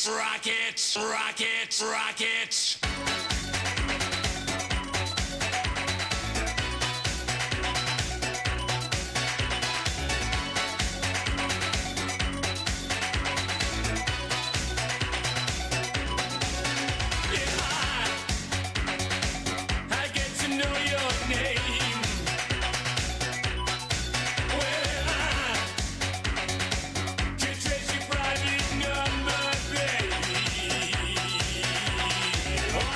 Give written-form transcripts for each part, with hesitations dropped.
Rockets, rockets, rockets. Oh,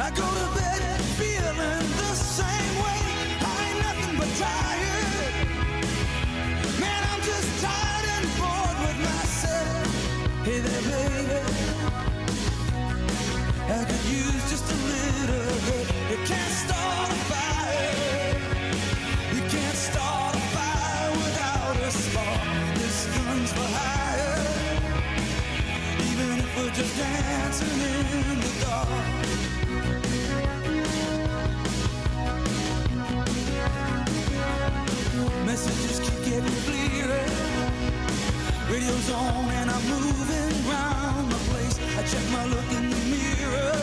I go to bed feeling the same way. I ain't nothing but tired. Man, I'm just tired and bored with myself. Hey there, baby, I could use just a little bit. You can't start a fire. You can't start a fire without a spark. This gun's for hire. Even if we're just dancing in the dark. Messages keep getting clearer. Radio's on and I'm moving round the place. I check my look in the mirror.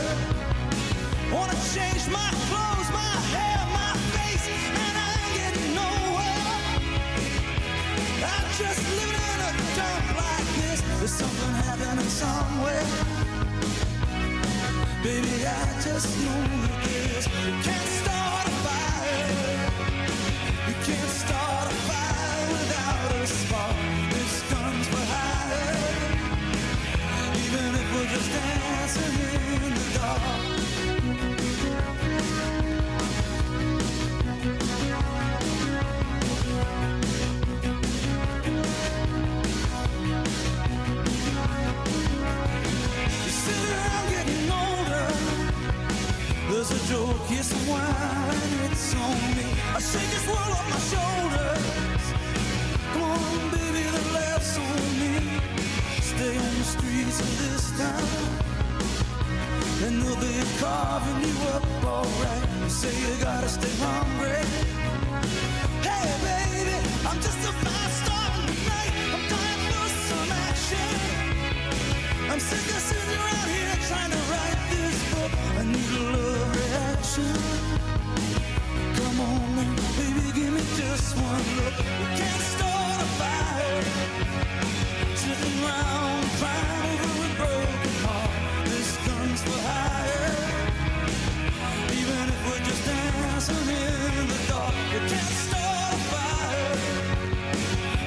Wanna change my clothes, my hair, my face, and I ain't getting nowhere. I'm just living in a dump like this. There's something happening somewhere. Baby, I just know that this. You can't start a fire. You can't start a fire without a spark. This gun's for hire. Even if we're just dancing in the dark. You sit around getting older. There's a joke, yes, a wine, it's on me. I shake this world off my shoulders. Come on, baby, the laughs on me. Stay on the streets of this town, and they'll be carving you up alright. You say you gotta stay hungry. Hey, baby, I'm just a fast star tonight. I'm dying for some action. I'm sick of sitting around here trying to write this book. I need a love reaction. Come on, baby, give me just one look. We can't start a fire. Sitting around crying over a broken heart. This gun's for hire. Even if we're just dancing in the dark. We can't start a fire.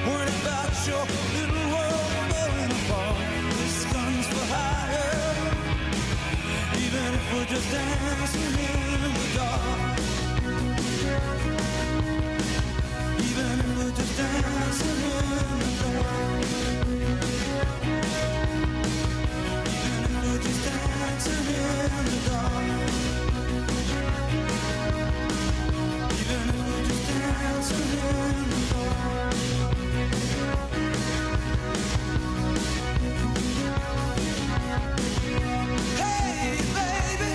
Worried about your little world falling apart. This gun's for hire. Even if we're just dancing in the dark. Even if we're just dancing in the dark. Even if we're just dancing in the dark. Even if we're just dancing in the dark. Hey, baby,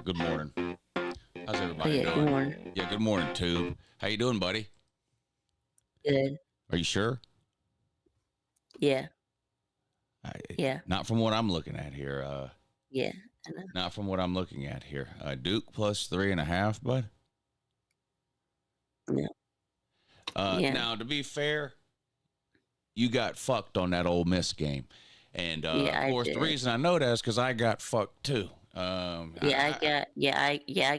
Good morning. How's Oh everybody yeah, good doing? morning. Yeah, good morning, Tube. How you doing, buddy? Good. Are you sure? Yeah, I, yeah, Not from what I'm looking at here. yeah. I know. Not from what I'm looking at here. Duke plus 3.5, bud. Yeah, yeah, Now, to be fair, you got fucked on that Ole Miss game, and yeah. of I course, the did. reason I know that is because I got fucked too. I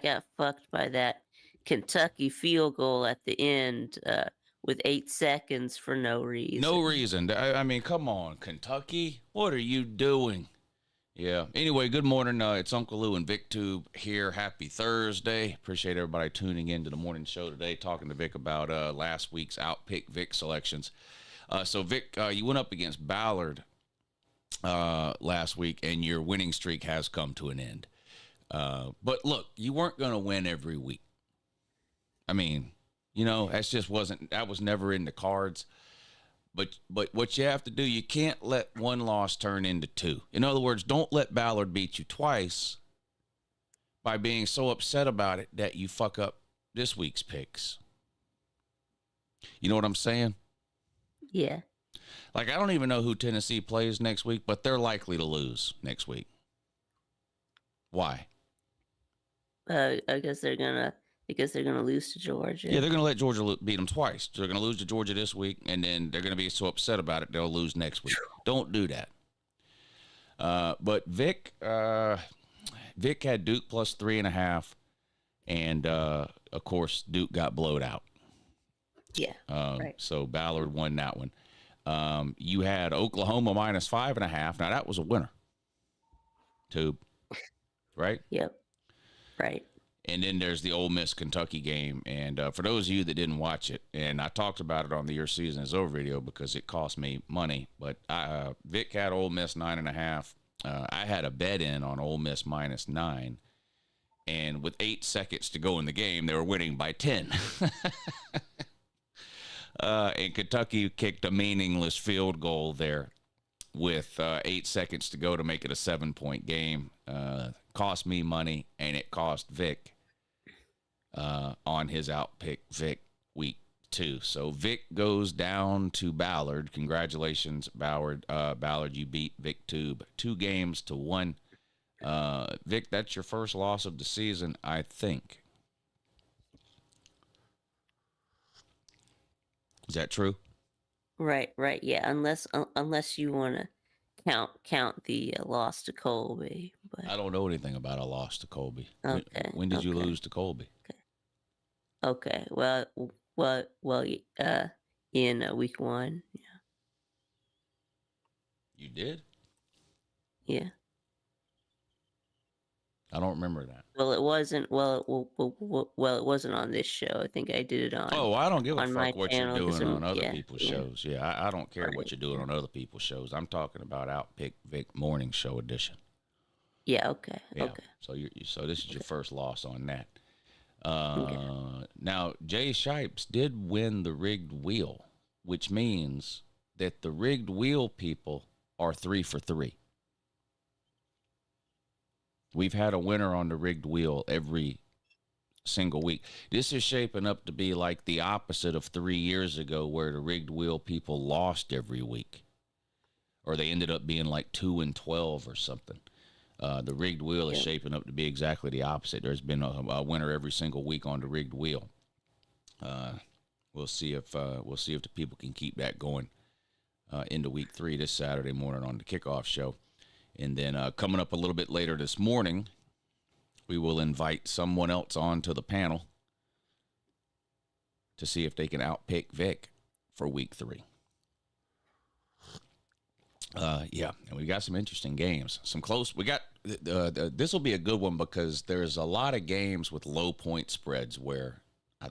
got fucked by that Kentucky field goal at the end with 8 seconds for no No reason. reason. I mean, come on, Kentucky. What are you doing? Yeah. Anyway, good morning. It's Uncle Lou and Vic Tube here. Happy Thursday. Appreciate everybody tuning in to the morning show today, talking to Vic about last week's Outpick Vic selections. So, Vic, you went up against Ballard last week, and your winning streak has come to an end. But look, you weren't going to win every week. I mean, that was never in the cards. But what you have to do, you can't let one loss turn into two. In other words, don't let Ballard beat you twice by being so upset about it that you fuck up this week's picks. You know what I'm saying? Yeah. Like, I don't even know who Tennessee plays next week, but they're likely to lose next week. Why? I guess they're gonna lose to Georgia. Yeah, they're going to let Georgia beat them twice. They're going to lose to Georgia this week, and then they're going to be so upset about it, they'll lose next week. Don't do that. But Vic had Duke plus 3.5, and of course, Duke got blowed out. Yeah. Right. So Ballard won that one. You had Oklahoma minus 5.5. Now, that was a winner. Tube, right? Yep. Right. And then there's the Ole Miss Kentucky game. And for those of you that didn't watch it, and I talked about it on the Your Season Is Over video because it cost me money, but Vic had Ole Miss 9.5. I had a bet in on Ole Miss minus 9. And with 8 seconds to go in the game, they were winning by 10. And Kentucky kicked a meaningless field goal there with 8 seconds to go to make it a 7-point game. Cost me money, and it cost Vic on his Outpick Vic week 2. So Vic goes down to Ballard. Congratulations, Ballard. Ballard, you beat Vic Tube 2-1. Vic, that's your first loss of the season, I think. Is that true? Right. Yeah. Unless you want to count the loss to Colby. But I don't know anything about a loss to Colby. Okay, When did you okay. lose to Colby? Okay. Well. In week 1. You did? Yeah. I don't remember that. Well, it wasn't. Well, it wasn't on this show. I think I did it on. Oh, I don't give a on my fuck what you're channel, 'cause doing I'm- on other yeah, people's yeah. shows. Yeah, I don't care what Right, you're doing on other people's shows. I'm talking about Outpick Vic Morning Show edition. Yeah. Okay. Yeah. Okay. So this is your first loss on that. Now, Jay Shipes did win the rigged wheel, which means that the rigged wheel people are 3 for 3. We've had a winner on the rigged wheel every single week. This is shaping up to be like the opposite of 3 years ago, where the rigged wheel people lost every week, or they ended up being like 2-12 or something. The rigged wheel is shaping up to be exactly the opposite. There's been a winner every single week on the rigged wheel. We'll see if the people can keep that going into week 3 this Saturday morning on the kickoff show. And then coming up a little bit later this morning, we will invite someone else onto the panel to see if they can outpick Vic for week 3. Yeah, and we got some interesting games. Some close. We got this will be a good one because there's a lot of games with low point spreads where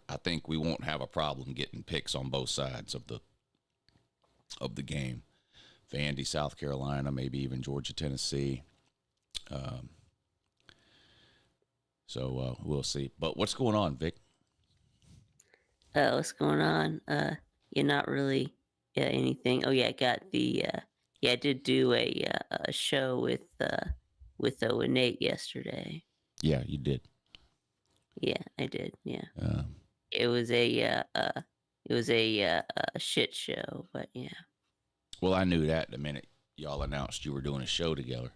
I think we won't have a problem getting picks on both sides of the game. Vandy, South Carolina, maybe even Georgia, Tennessee. So we'll see. But what's going on, Vic? What's going on? Yeah, not really. Yeah, anything. Oh yeah, I got the. Yeah, I did do a show with Nate yesterday. Yeah, you did. Yeah, I did. Yeah, Um, it was a shit show, but yeah. well, I knew that the minute y'all announced you were doing a show together.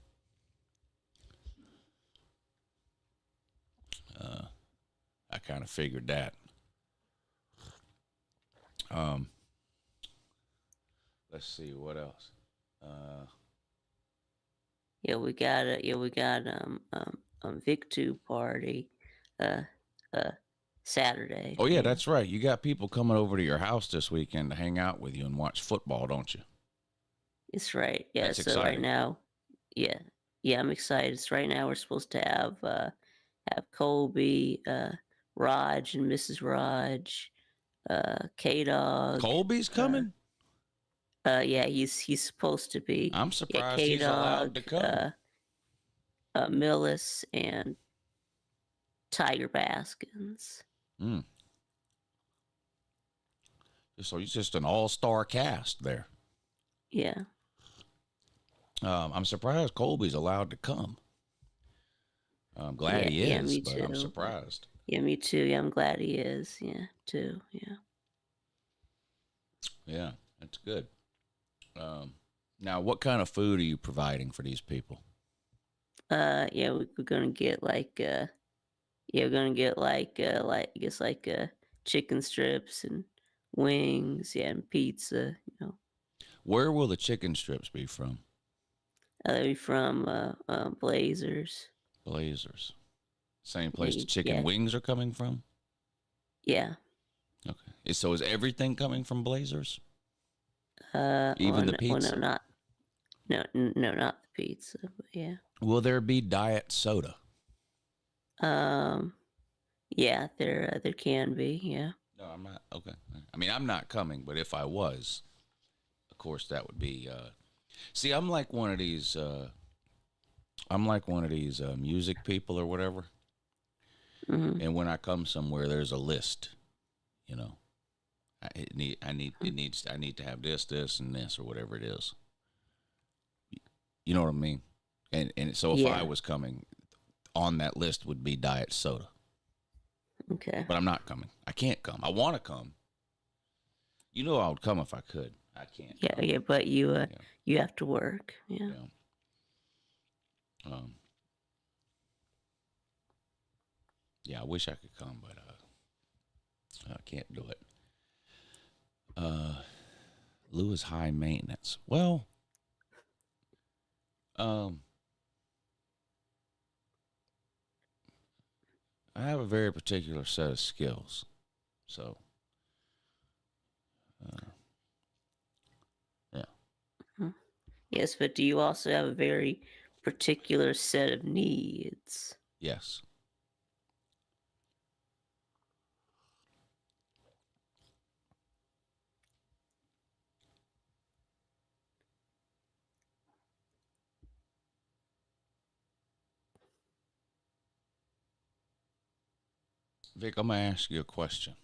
I kind of figured that. Um, let's see what else. We got VicTube party, uh, Saturday. Oh yeah, that's right. You got people coming over to your house this weekend to hang out with you and watch football, don't you? It's right. Yeah. That's So right exciting. now, yeah, I'm excited. So right now we're supposed to have Colby, Raj and Mrs. Raj, K Dog. Colby's coming. Yeah, he's supposed to be. I'm Yeah, surprised K he's allowed Dog, to come. Millis, and Tiger Baskins. Mm. So he's just an all-star cast there. Yeah. I'm surprised Colby's allowed to come. I'm glad he is, me but too. I'm surprised. Yeah, me too. Yeah, I'm glad he is. Yeah, too. Yeah. Yeah, that's good. Now, what kind of food are you providing for these people? Yeah, we're gonna get I guess chicken strips and wings, yeah, and pizza. Where will the chicken strips be from? They'll be from Blazers. Blazers. Same place the chicken Yeah. wings are coming from? Yeah. Okay. So is everything coming from Blazers? well, Even the pizza? Well, no, not the pizza, but yeah. Will there be diet soda? Yeah, there can be, yeah. No, I'm not. Okay. I mean, I'm not coming, but if I was, of course, that would be. See, I'm like one of these. Music people or whatever. Mm-hmm. And when I come somewhere, there's a list. You know, I need to have this, and this, or whatever it is. You know what I mean? And so if Yeah. I was coming, on that list would be diet soda. Okay. But I'm not coming. I can't come. I want to come. You know I would come if I could. I can't. Yeah, come. yeah, but you you have to work. Yeah. Yeah. Yeah, I wish I could come, but I can't do it. Lou is high maintenance. Well, I have a very particular set of skills, so yeah. Yes, but do you also have a very particular set of needs? Yes. Vic, I'm going to ask you a question.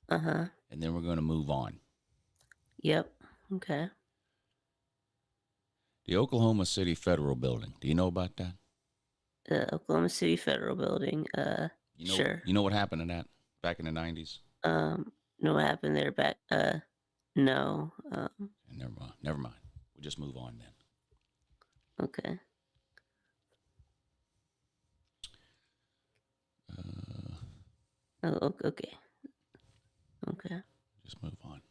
Uh-huh. And then we're going to move on. Yep. Okay. The Oklahoma City Federal Building. Do you know about that? Oklahoma City Federal Building. Sure. You know what happened to that back in the 90s? Know what happened there back? No. Never mind. We'll just move on then. Okay. Oh, okay. Okay. Just move on.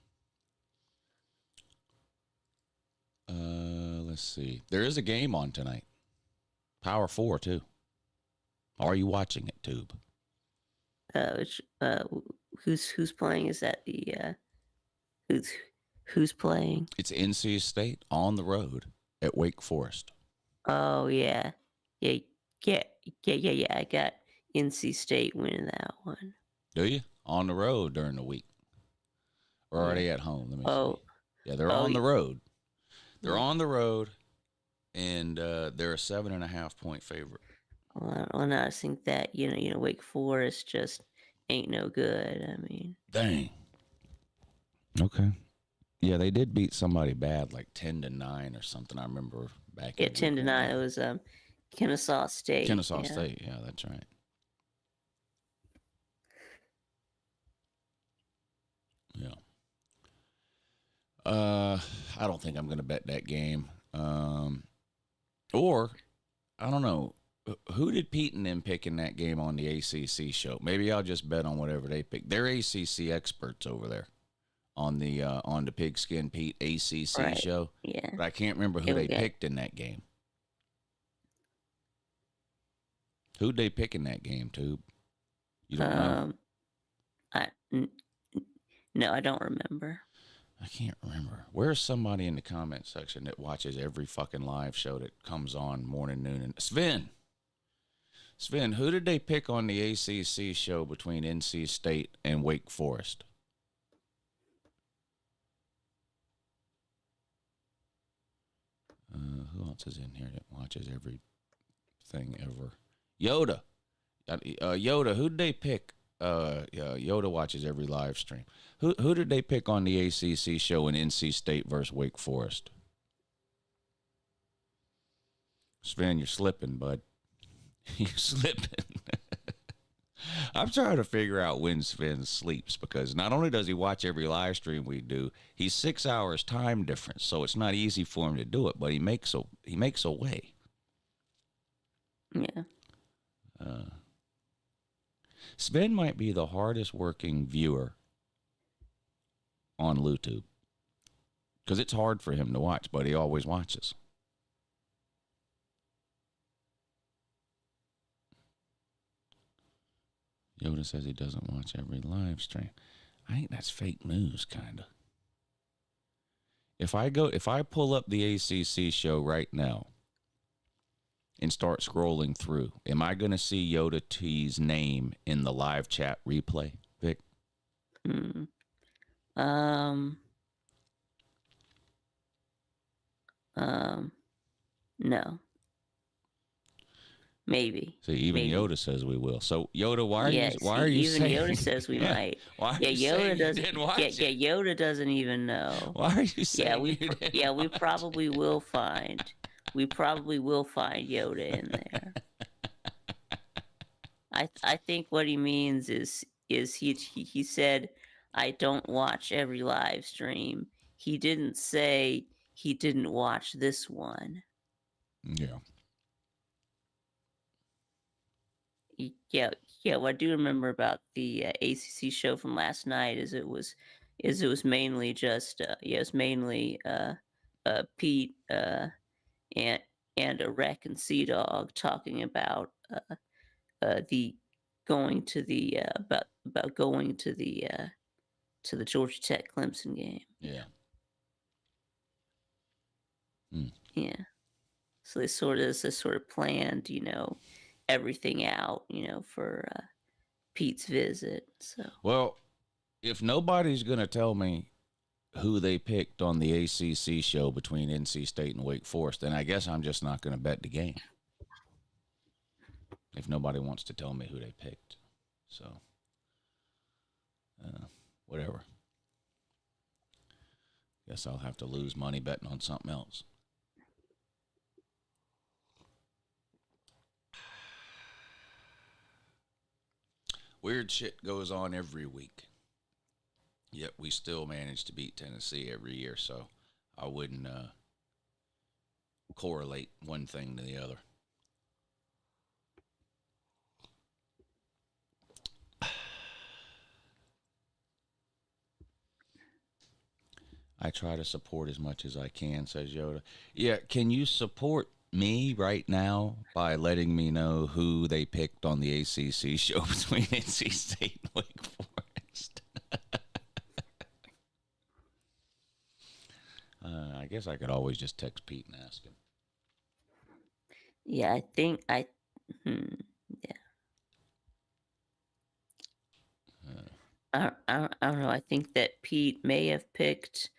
Let's see. There is a game on tonight. Power 4 too. Are you watching it, Tube? Who's playing? Is that the who's playing? It's NC State on the road at Wake Forest. Oh yeah. I got NC State winning that one. Do you? On the road during the week. Or are they at home? Let me see. Yeah, they're on the road. They're on the road, and they're a 7.5 point favorite. Well, I think that Wake Forest just ain't no good. I mean, Dang. Okay. Yeah, they did beat somebody bad, like 10-9 or something. I remember back. Yeah, 10-9. It was Kennesaw State. Kennesaw yeah. State. Yeah, that's right. Yeah. I don't think I'm going to bet that game. Or I don't know. Who did Pete and them pick in that game on the ACC show? Maybe I'll just bet on whatever they pick. They're ACC experts over there on the Pigskin Pete ACC Right. show. Yeah. But I can't remember who they picked in that game. Who'd they pick in that game, Tube? You don't know? No, I don't remember. I can't remember. Where's somebody in the comment section that watches every fucking live show that comes on morning, noon, and Sven, who did they pick on the ACC show between NC State and Wake Forest? Who else is in here that watches everything ever? Yoda. Yoda, who did they pick? Yoda watches every live stream. Who did they pick on the ACC show in NC State versus Wake Forest? Sven, you're slipping, bud. You're slipping. I'm trying to figure out when Sven sleeps, because not only does he watch every live stream we do, he's 6 hours time difference, so it's not easy for him to do it, but he makes a way. Yeah. Sven might be the hardest working viewer on YouTube, because it's hard for him to watch, but he always watches. Yoda says he doesn't watch every live stream. I think that's fake news, kind of. If I pull up the ACC show right now and start scrolling through, am I going to see Yoda T's name in the live chat replay, Vic? No. Maybe. See, even Maybe. Yoda says we will. So, Yoda, why are you even saying? Yoda says we might. Why are Yeah, you Yoda saying doesn't. you didn't watch Yeah, it? Yoda doesn't even know. Why are you saying Yeah, you didn't we watch probably will find. We probably will find Yoda in there. I think what he means is he said, I don't watch every live stream. He didn't say he didn't watch this one. Yeah. Yeah. What I do remember about the ACC show from last night is it was mainly just Pete and a Rec and Sea Dog talking about the going to the about going to the Georgia Tech Clemson game. Yeah. Yeah. So they sort of planned, everything out, for Pete's visit. So Well, if nobody's going to tell me who they picked on the ACC show between NC State and Wake Forest, then I guess I'm just not going to bet the game. If nobody wants to tell me who they picked. So, whatever. Guess I'll have to lose money betting on something else. Weird shit goes on every week. Yet we still manage to beat Tennessee every year, so I wouldn't correlate one thing to the other. I try to support as much as I can, says Yoda. Yeah, can you support me right now by letting me know who they picked on the ACC show between NC State and Wake Forest? I guess I could always just text Pete and ask him. yeah, I think yeah. I don't know. I think that Pete may have picked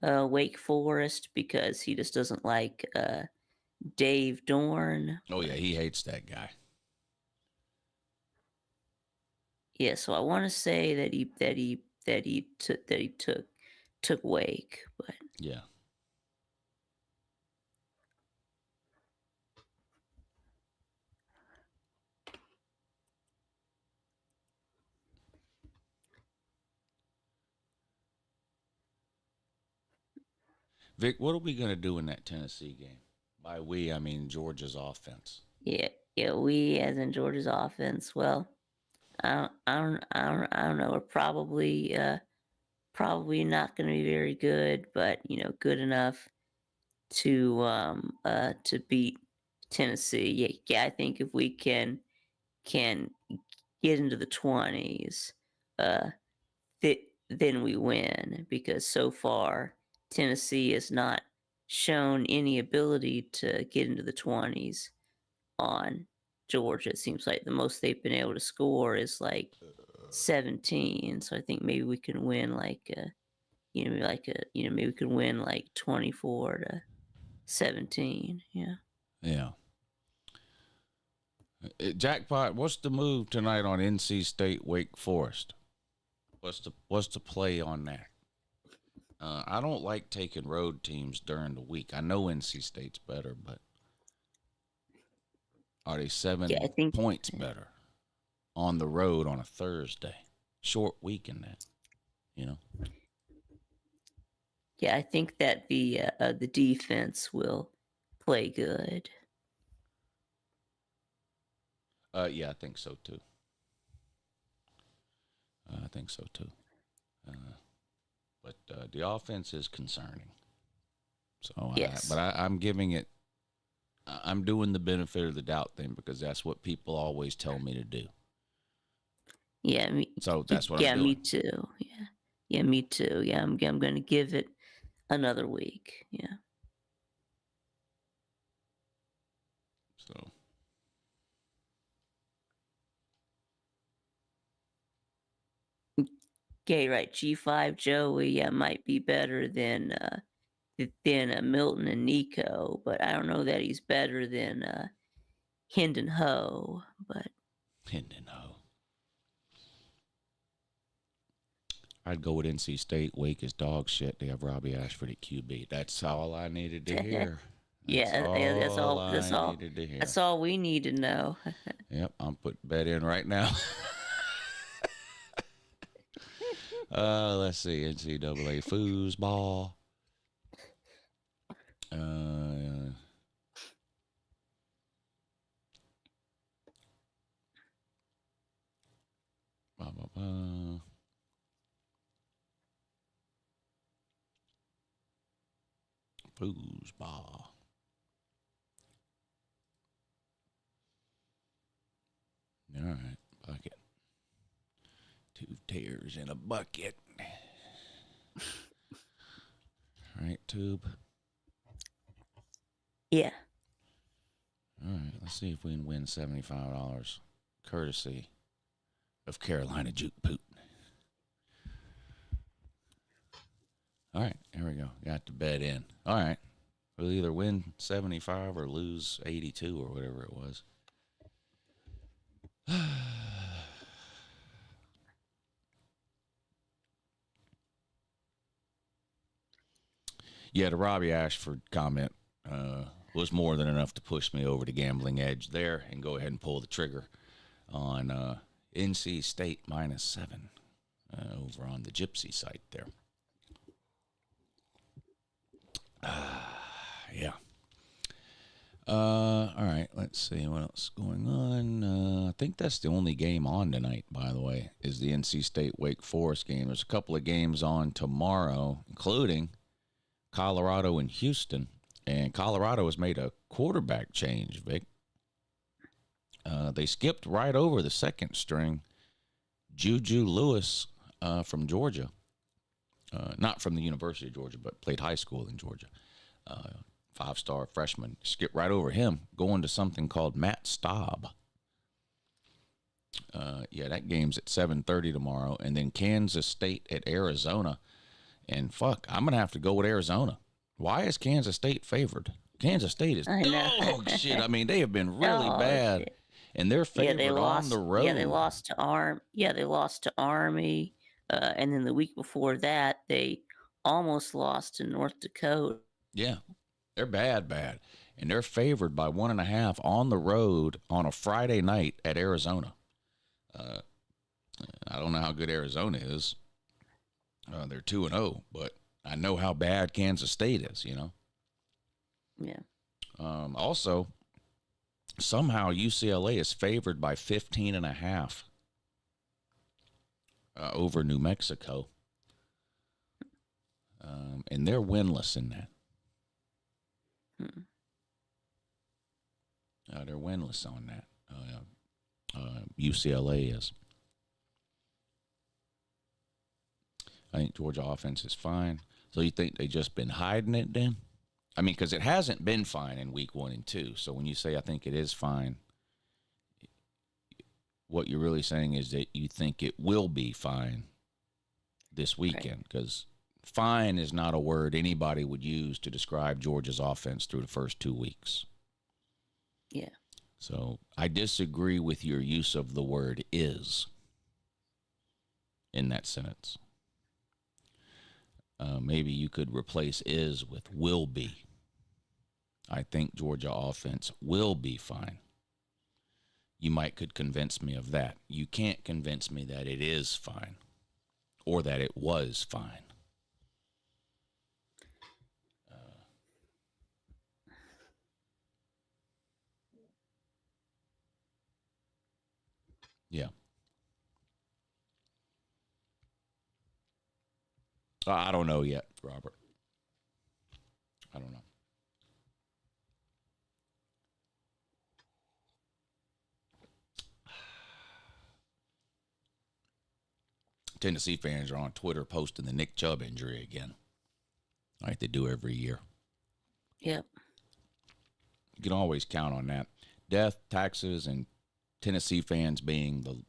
Wake Forest because he just doesn't like Dave Dorn. Oh yeah, he hates that guy. Yeah, so I want to say that he took Wake, but Yeah. Vic, what are we going to do in that Tennessee game? By we, I mean Georgia's offense. Yeah, we as in Georgia's offense. Well, I don't know. We're probably not going to be very good, but good enough to beat Tennessee. Yeah. I think if we can get into the 20s, uh, then we win, because so far Tennessee has not shown any ability to get into the 20s on Georgia. It seems like the most they've been able to score is like 17. So I think maybe we can win maybe we can win like 24-17. Yeah. Yeah. Jackpot, what's the move tonight on NC State Wake Forest? What's the play on that? I don't like taking road teams during the week. I know NC State's better, but are they 7 points better on the road on a Thursday? Short week in that, Yeah, I think that the defense will play good. Yeah, I think so too. But the offense is concerning. So, yes. I'm giving it. I'm doing the benefit of the doubt thing, because that's what people always tell me to do. Yeah. So that's what I'm doing. Yeah, me too. Yeah, me too. Yeah, I'm going to give it another week. Yeah. So. Okay, right. G5 Joey might be better than Milton and Nico, but I don't know that he's better than Hendon Ho. But Hendon Ho. I'd go with NC State. Wake is dog shit. They have Robbie Ashford at QB. That's all I needed to hear. That's all we need to know. Yep, I'm putting bet in right now. Let's see, NCAA foosball. Foosball. All right, bucket. 2 tears in a bucket. All right, Tube. Yeah. All right, let's see if we can win $75 courtesy of Carolina Juke Poot. All right, here we go. Got the bet in. All right. We'll either win 75 or lose 82 or whatever it was. Yeah, the Robbie Ashford comment was more than enough to push me over the gambling edge there and go ahead and pull the trigger on NC State -7 over on the Gypsy site there. Yeah. All right, let's see what else is going on. I think that's the only game on tonight, by the way, is the NC State Wake Forest game. There's a couple of games on tomorrow, including Colorado and Houston. And Colorado has made a quarterback change, Vic. They skipped right over the second string, Juju Lewis from Georgia. Not from the University of Georgia, but played high school in Georgia. 5-star freshman. Skip right over him, going to something called Matt Staub. Yeah, that game's at 7:30 tomorrow. And then Kansas State at Arizona. And fuck, I'm going to have to go with Arizona. Why is Kansas State favored? Kansas State is dog shit. I mean, they have been really bad. Shit. And they're favored on the road. Yeah, they lost to Army. And then the week before that, they almost lost to North Dakota. Yeah, they're bad. And they're favored by 1.5 on the road on a Friday night at Arizona. I don't know how good Arizona is. They're 2-0, but I know how bad Kansas State is, Yeah. Also, somehow UCLA is favored by 15.5 over New Mexico. And they're winless in that. They're winless on that. UCLA is. I think Georgia offense is fine. So you think they just been hiding it then? I mean, because it hasn't been fine in week 1 and 2. So when you say I think it is fine, what you're really saying is that you think it will be fine this weekend, because fine is not a word anybody would use to describe Georgia's offense through the first 2 weeks. Yeah. So I disagree with your use of the word is in that sentence. Maybe you could replace is with will be. I think Georgia offense will be fine. You might could convince me of that. You can't convince me that it is fine or that it was fine. Yeah. I don't know yet, Robert. I don't know. Tennessee fans are on Twitter posting the Nick Chubb injury again, like they do every year. Yep. You can always count on that. Death, taxes, and Tennessee fans being the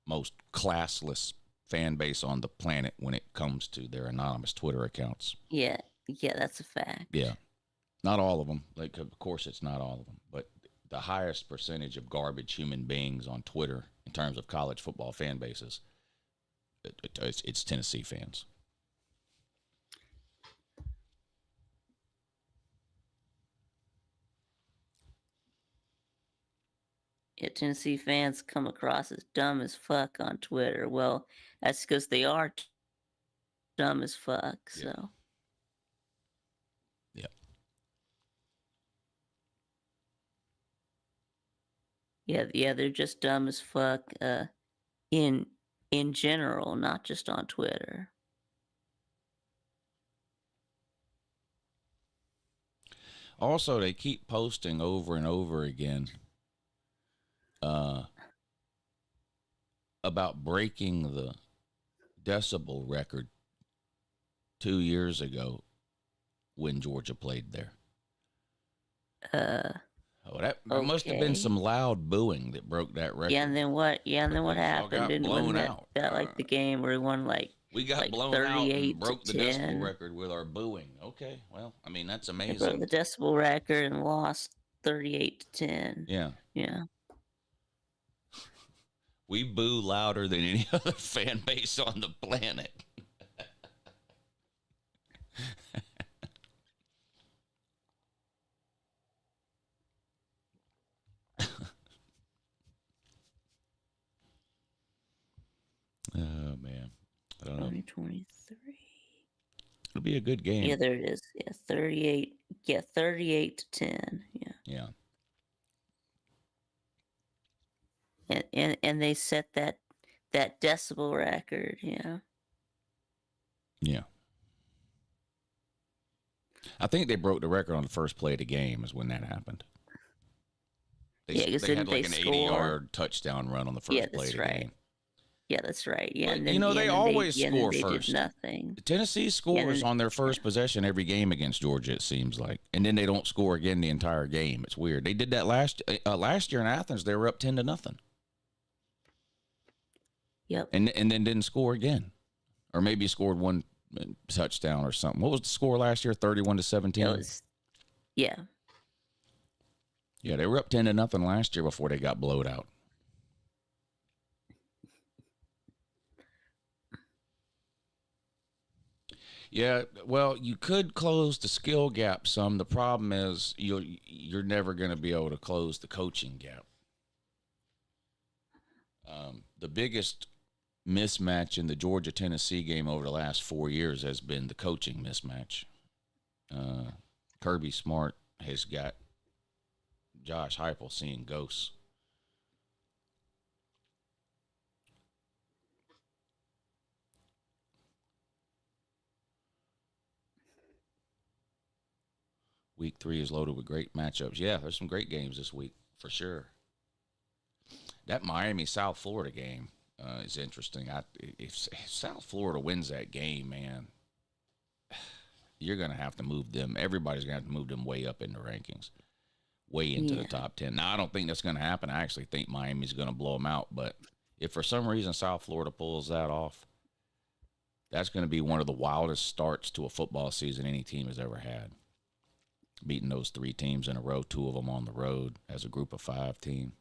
most classless fan base on the planet when it comes to their anonymous Twitter accounts. Yeah. Yeah, that's a fact. Yeah. Not all of them. Like, of course, it's not all of them. But the highest percentage of garbage human beings on Twitter in terms of college football fan bases, it's Tennessee fans. Yeah, Tennessee fans come across as dumb as fuck on Twitter. Well, that's because they are dumb as fuck. So. Yeah. Yeah, they're just dumb as fuck. In general, not just on Twitter. Also, they keep posting over and over again about breaking the decibel record 2 years ago when Georgia played there. That must have been Okay. some loud booing that broke that record. Yeah, and then what? Yeah, and then what Y'all happened? got And blown when out. that like the game where we won We got like blown out 38 and broke to the 10. decibel record with our booing. Okay, well, I mean, that's They broke amazing. the decibel record and lost 38 to 10. Yeah. Yeah. We boo louder than any other fan base on the planet. Oh, man. I don't know. 2023. It'll be a good game. Yeah, there it is. Yeah, 38. Yeah, 38 to 10. Yeah. Yeah. And they set that decibel record. Yeah. Yeah. I think they broke the record on the first play of the game is when that happened. Yeah, 'cause they had didn't like they an score? 80-yard touchdown run on the first Yeah, play of that's the right. game. Yeah, that's right. Yeah, But, and then you know, they always score they first. did nothing. Tennessee scores then- on their first possession every game against Georgia, it seems like. And then they don't score again the entire game. It's weird. They did that last year in Athens. They were up 10-0. Yep. And then didn't score again. Or maybe scored one touchdown or something. What was the score last year? 31-17? It was, yeah. Yeah, they were up 10-0 last year before they got blowed out. Yeah, well, you could close the skill gap some. The problem is you're never going to be able to close the coaching gap. The biggest mismatch in the Georgia-Tennessee game over the last 4 years has been the coaching mismatch. Kirby Smart has got Josh Heupel seeing ghosts. Week 3 is loaded with great matchups. Yeah, there's some great games this week for sure. That Miami-South Florida game is interesting. If South Florida wins that game, man, you're going to have to move them. Everybody's going to have to move them way up in the rankings, way into the top 10. Now, I don't think that's going to happen. I actually think Miami's going to blow them out. But if for some reason South Florida pulls that off, that's going to be one of the wildest starts to a football season any team has ever had. Beating those 3 teams in a row, 2 of them on the road as a group of 5 team.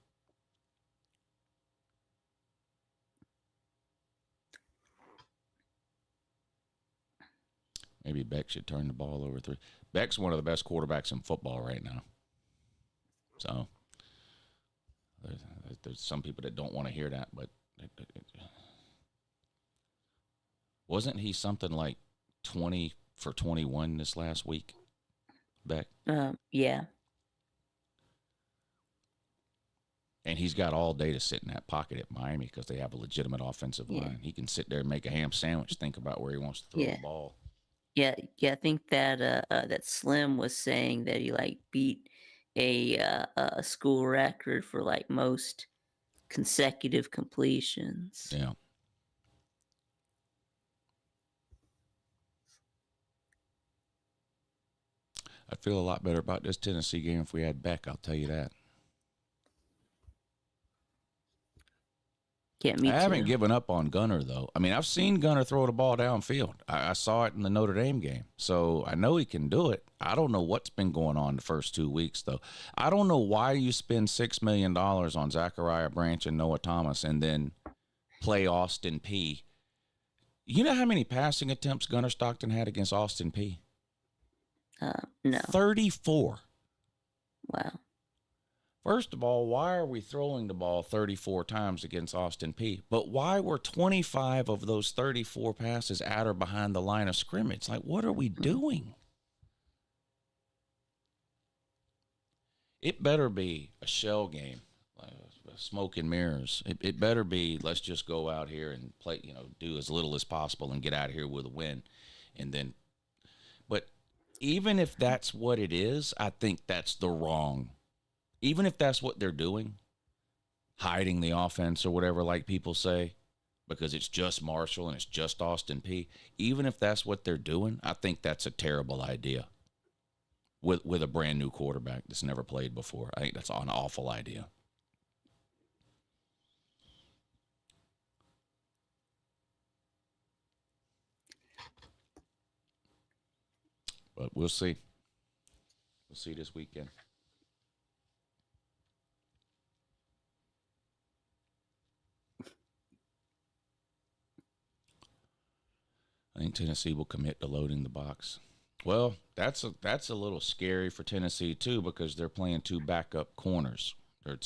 Maybe Beck should turn the ball over 3. Beck's one of the best quarterbacks in football right now. So there's some people that don't want to hear that, but wasn't he something like 20 for 21 this last week, Beck? Yeah. And he's got all day to sit in that pocket at Miami because they have a legitimate offensive line. He can sit there and make a ham sandwich, think about where he wants to throw the ball. Yeah, I think that that Slim was saying that he like beat a school record for like most consecutive completions. Yeah. I'd feel a lot better about this Tennessee game if we had Beck, I'll tell you that. Yeah, me too. I haven't given up on Gunner, though. I mean, I've seen Gunner throw the ball downfield. I saw it in the Notre Dame game, so I know he can do it. I don't know what's been going on the first 2 weeks, though. I don't know why you spend $6 million on Zachariah Branch and Noah Thomas and then play Austin P. You know how many passing attempts Gunner Stockton had against Austin P? No. 34. Wow. First of all, why are we throwing the ball 34 times against Austin P? But why were 25 of those 34 passes at or behind the line of scrimmage? Like, what are we doing? It better be a shell game, like smoke and mirrors. It better be, let's just go out here and play, do as little as possible and get out of here with a win. And then, but even if that's what it is, I think that's the wrong. Even if that's what they're doing, hiding the offense or whatever, like people say, because it's just Marshall and it's just Austin P. Even if that's what they're doing, I think that's a terrible idea with a brand new quarterback that's never played before. I think that's an awful idea. But we'll see. We'll see this weekend. I think Tennessee will commit to loading the box. Well, that's a little scary for Tennessee too because they're playing 2 backup corners. Their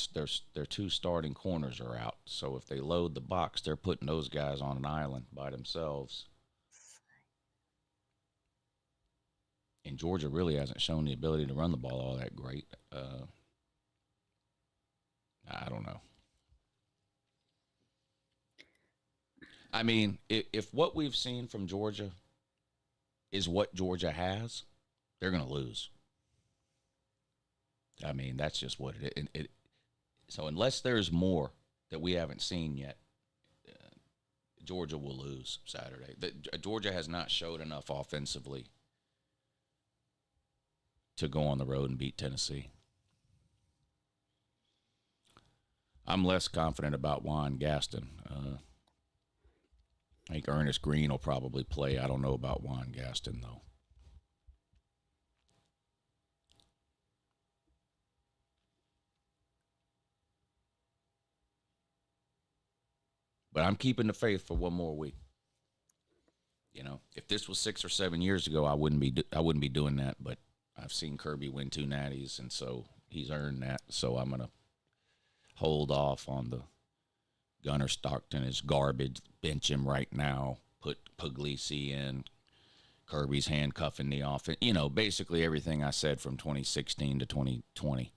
2 starting corners are out. So if they load the box, they're putting those guys on an island by themselves. And Georgia really hasn't shown the ability to run the ball all that great. I don't know. I mean, if what we've seen from Georgia is what Georgia has, they're going to lose. I mean, that's just what it is. So unless there's more that we haven't seen yet, Georgia will lose Saturday. Georgia has not showed enough offensively to go on the road and beat Tennessee. I'm less confident about Juan Gaston. I think Ernest Green will probably play. I don't know about Juan Gaston, though. But I'm keeping the faith for one more week. If this was 6 or 7 years ago, I wouldn't be doing that. But I've seen Kirby win 2 natties, and so he's earned that. So I'm gonna hold off on the Gunnar Stockton is garbage. Bench him right now. Put Puglisi in. Kirby's handcuffing the offense. You know, basically everything I said from 2016 to 2020.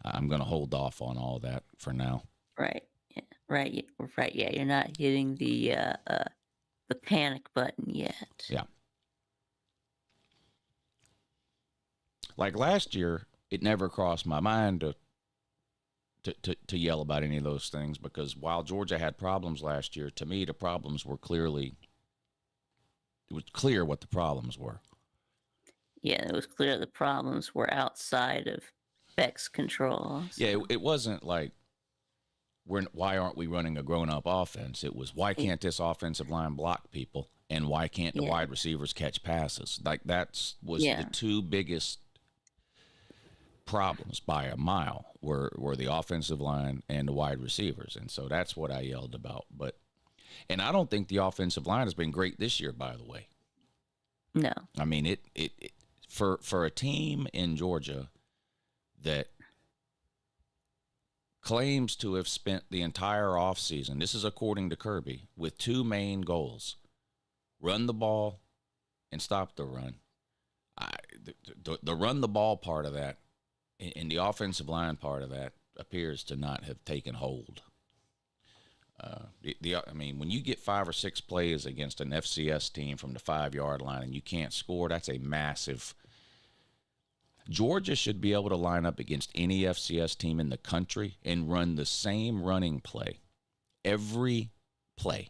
I'm going to hold off on all that for now. Right. Yeah. Right. Right. Yeah. You're not hitting the panic button yet. Yeah. Like last year, it never crossed my mind to yell about any of those things, because while Georgia had problems last year, to me the problems were clearly, it was clear what the problems were. Yeah, it was clear the problems were outside of Beck's control. So. Yeah, it wasn't like, why aren't we running a grown-up offense? It was, why can't this offensive line block people, and why can't the wide receivers catch passes? Like, that was the two biggest problems by a mile were the offensive line and the wide receivers. And so that's what I yelled about. And I don't think the offensive line has been great this year, by the way. No. I mean, it for a team in Georgia that claims to have spent the entire offseason, this is according to Kirby, with two main goals: run the ball and stop the run. The run the ball part of that and the offensive line part of that appears to not have taken hold. I mean, when you get 5 or 6 plays against an FCS team from the 5-yard line and you can't score, that's a massive. Georgia should be able to line up against any FCS team in the country and run the same running play every play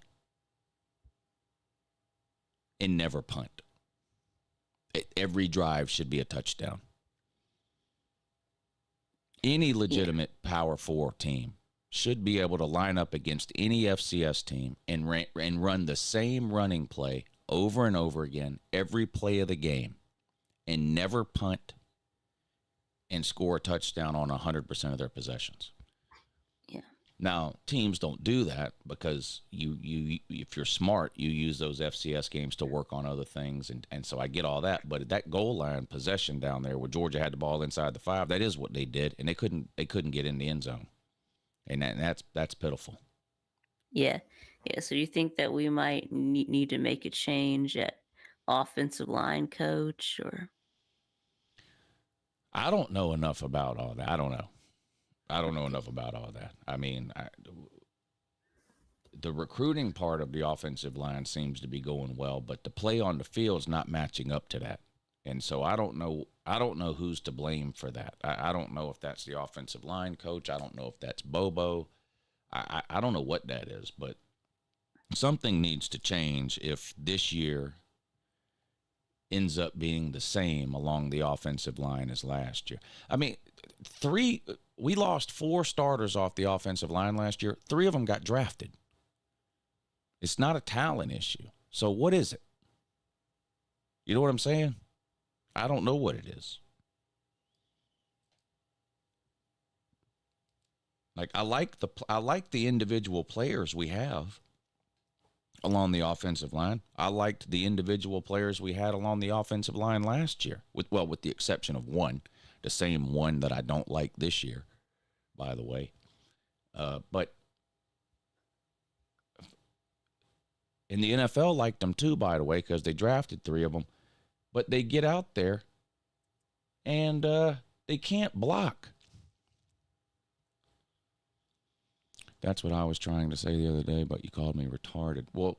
and never punt. Every drive should be a touchdown. Any legitimate Power 4 team should be able to line up against any FCS team and run the same running play over and over again every play of the game and never punt and score a touchdown on 100% of their possessions. Yeah. Now, teams don't do that because you if you're smart, you use those FCS games to work on other things, and so I get all that. But that goal line possession down there where Georgia had the ball inside the 5, that is what they did, and they couldn't get in the end zone, and that's pitiful. Yeah. Yeah. So you think that we might need to make a change at offensive line coach, or? I don't know enough about all that. I don't know enough about all that. I mean, the recruiting part of the offensive line seems to be going well, but the play on the field is not matching up to that. And so I don't know who's to blame for that. I don't know if that's the offensive line coach. I don't know if that's Bobo. I don't know what that is, but something needs to change if this year ends up being the same along the offensive line as last year. I mean, we lost 4 starters off the offensive line last year. 3 of them got drafted. It's not a talent issue. So what is it? You know what I'm saying? I don't know what it is. Like, I like the individual players we have along the offensive line. I liked the individual players we had along the offensive line last year, with the exception of one, the same one that I don't like this year, by the way. But in the NFL liked them too, by the way, because they drafted 3 of them. But they get out there and they can't block. That's what I was trying to say the other day, but you called me retarded. Well,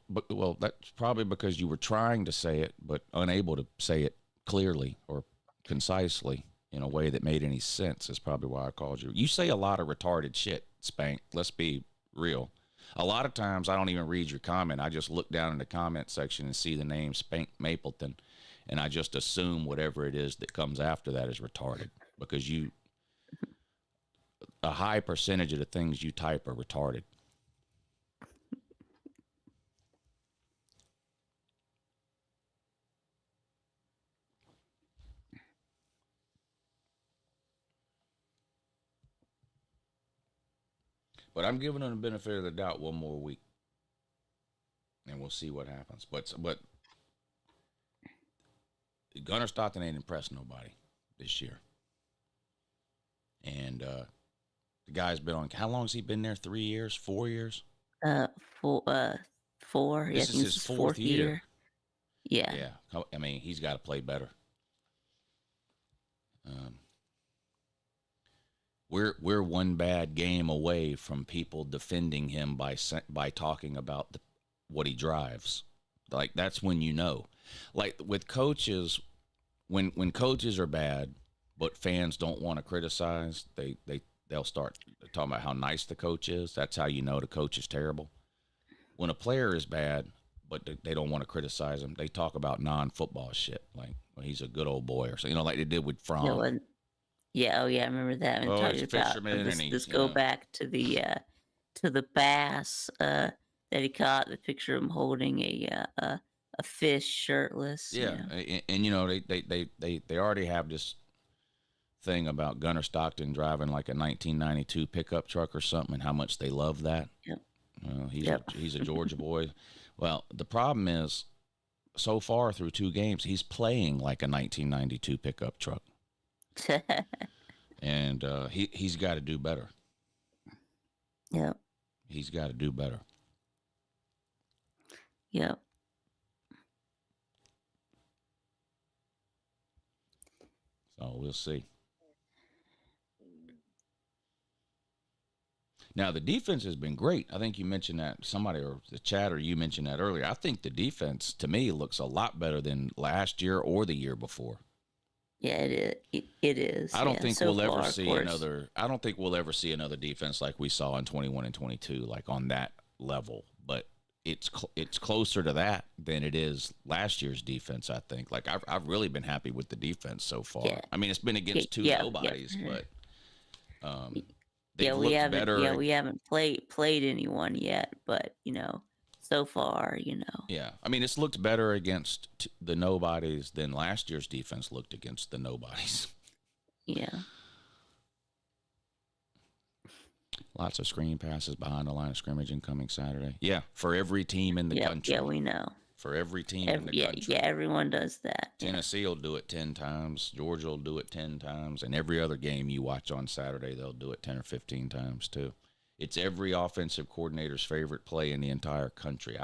that's probably because you were trying to say it, but unable to say it clearly or concisely in a way that made any sense is probably why I called you. You say a lot of retarded shit, Spank. Let's be real. A lot of times I don't even read your comment. I just look down in the comment section and see the name Spank Mapleton, and I just assume whatever it is that comes after that is retarded, because a high percentage of the things you type are retarded. But I'm giving them the benefit of the doubt one more week, and we'll see what happens. But Gunnar Stockton ain't impressed nobody this year. And the guy's been on, how long has he been there? 3 years, 4 years? Uh, four. Four. Yeah, I This is think his this is fourth fourth year. year. Yeah. Yeah, I mean, he's got to play better. Um, we're one bad game away from people defending him by talking about what he drives. Like that's when you know. Like with coaches, when coaches are bad, but fans don't want to criticize, they'll start talking about how nice the coach is. That's how you know the coach is terrible. When a player is bad, but they don't want to criticize him, they talk about non-football shit, like well, he's a good old boy or something, like they did with Yeah. Fromm. Well, yeah. Oh, yeah. I remember that. And Oh, he's talking a about fisherman, and this. he's This go back to the bass that he caught. The picture of him holding a fish shirtless. yeah, Yeah. and they already have this thing about Gunnar Stockton driving like a 1992 pickup truck or something, and how much they love that. Yep. He's a Georgia boy. Well, the problem is, so far through 2 games, he's playing like a 1992 pickup truck, and he's got to do better. Yep. He's got to do better. Yep. So we'll see. Now, the defense has been great. I think you mentioned that, somebody or the chat or you mentioned that earlier. I think the defense, to me, looks a lot better than last year or the year before. Yeah, it is. I don't yeah, think so we'll ever far, of see course. another. I don't think we'll ever see another defense like we saw in 21 and 22, like on that level. But it's closer to that than it is last year's defense. I think. Like I've really been happy with the defense so far. Yeah. I mean, it's been against two Yeah, nobodies, yeah. but they've Yeah, we looked haven't. better. Yeah, we haven't played anyone yet, but so far, Yeah, I mean, it's looked better against the nobodies than last year's defense looked against the nobodies. Yeah. Lots of screen passes behind the line of scrimmage incoming Saturday. Yeah, for every team in the Yeah, country. yeah, we know. For every team in the Yeah, country. yeah, everyone does that. Yeah. Tennessee will do it 10 times. Georgia will do it 10 times. And every other game you watch on Saturday, they'll do it 10 or 15 times too. It's every offensive coordinator's favorite play in the entire country.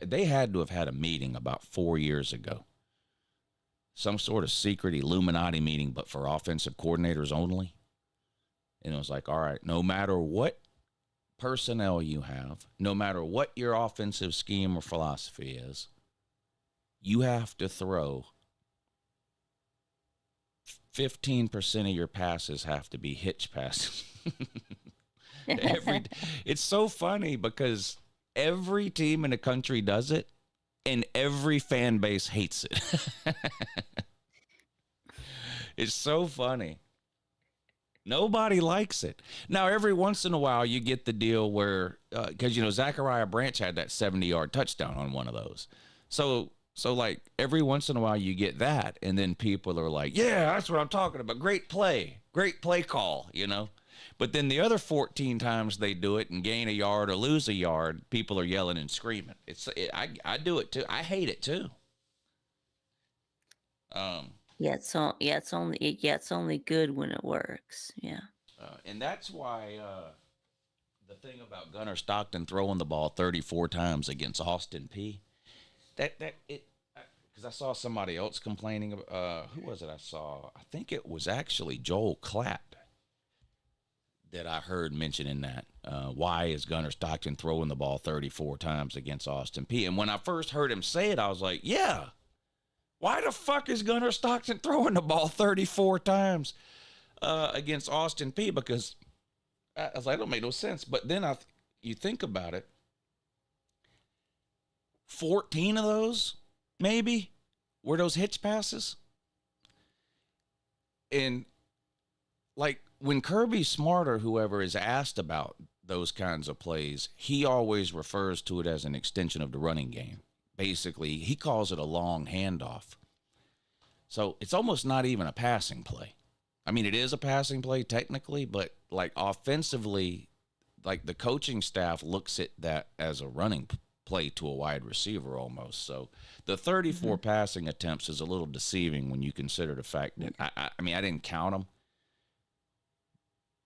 They had to have had a meeting about 4 years ago. Some sort of secret Illuminati meeting, but for offensive coordinators only. And it was like, all right, no matter what personnel you have, no matter what your offensive scheme or philosophy is, you have to throw 15% of your passes have to be hitch passes. It's so funny because every team in the country does it, and every fan base hates it. It's so funny. Nobody likes it. Now, every once in a while, you get the deal where, because, Zachariah Branch had that 70-yard touchdown on one of those. So like, every once in a while, you get that, and then people are like, yeah, that's what I'm talking about. Great play call, But then the other 14 times they do it and gain a yard or lose a yard, people are yelling and screaming. I do it too. I hate it too. Yeah, it's only good when it works. Yeah. And that's why the thing about Gunnar Stockton throwing the ball 34 times against Austin P. Because I saw somebody else complaining. Who was it I saw? I think it was actually Joel Klatt that I heard mentioning that. Why is Gunnar Stockton throwing the ball 34 times against Austin P? And when I first heard him say it, I was like, yeah. Why the fuck is Gunnar Stockton throwing the ball 34 times against Austin P? Because I was like, that don't make no sense. But then you think about it, 14 of those, maybe, were those hitch passes. And, like, when Kirby Smart or whoever is asked about those kinds of plays, he always refers to it as an extension of the running game. Basically, he calls it a long handoff. So it's almost not even a passing play. I mean, it is a passing play technically, but like offensively, like the coaching staff looks at that as a running play to a wide receiver almost. So the 34 passing attempts is a little deceiving when you consider the fact that, I mean, I didn't count them,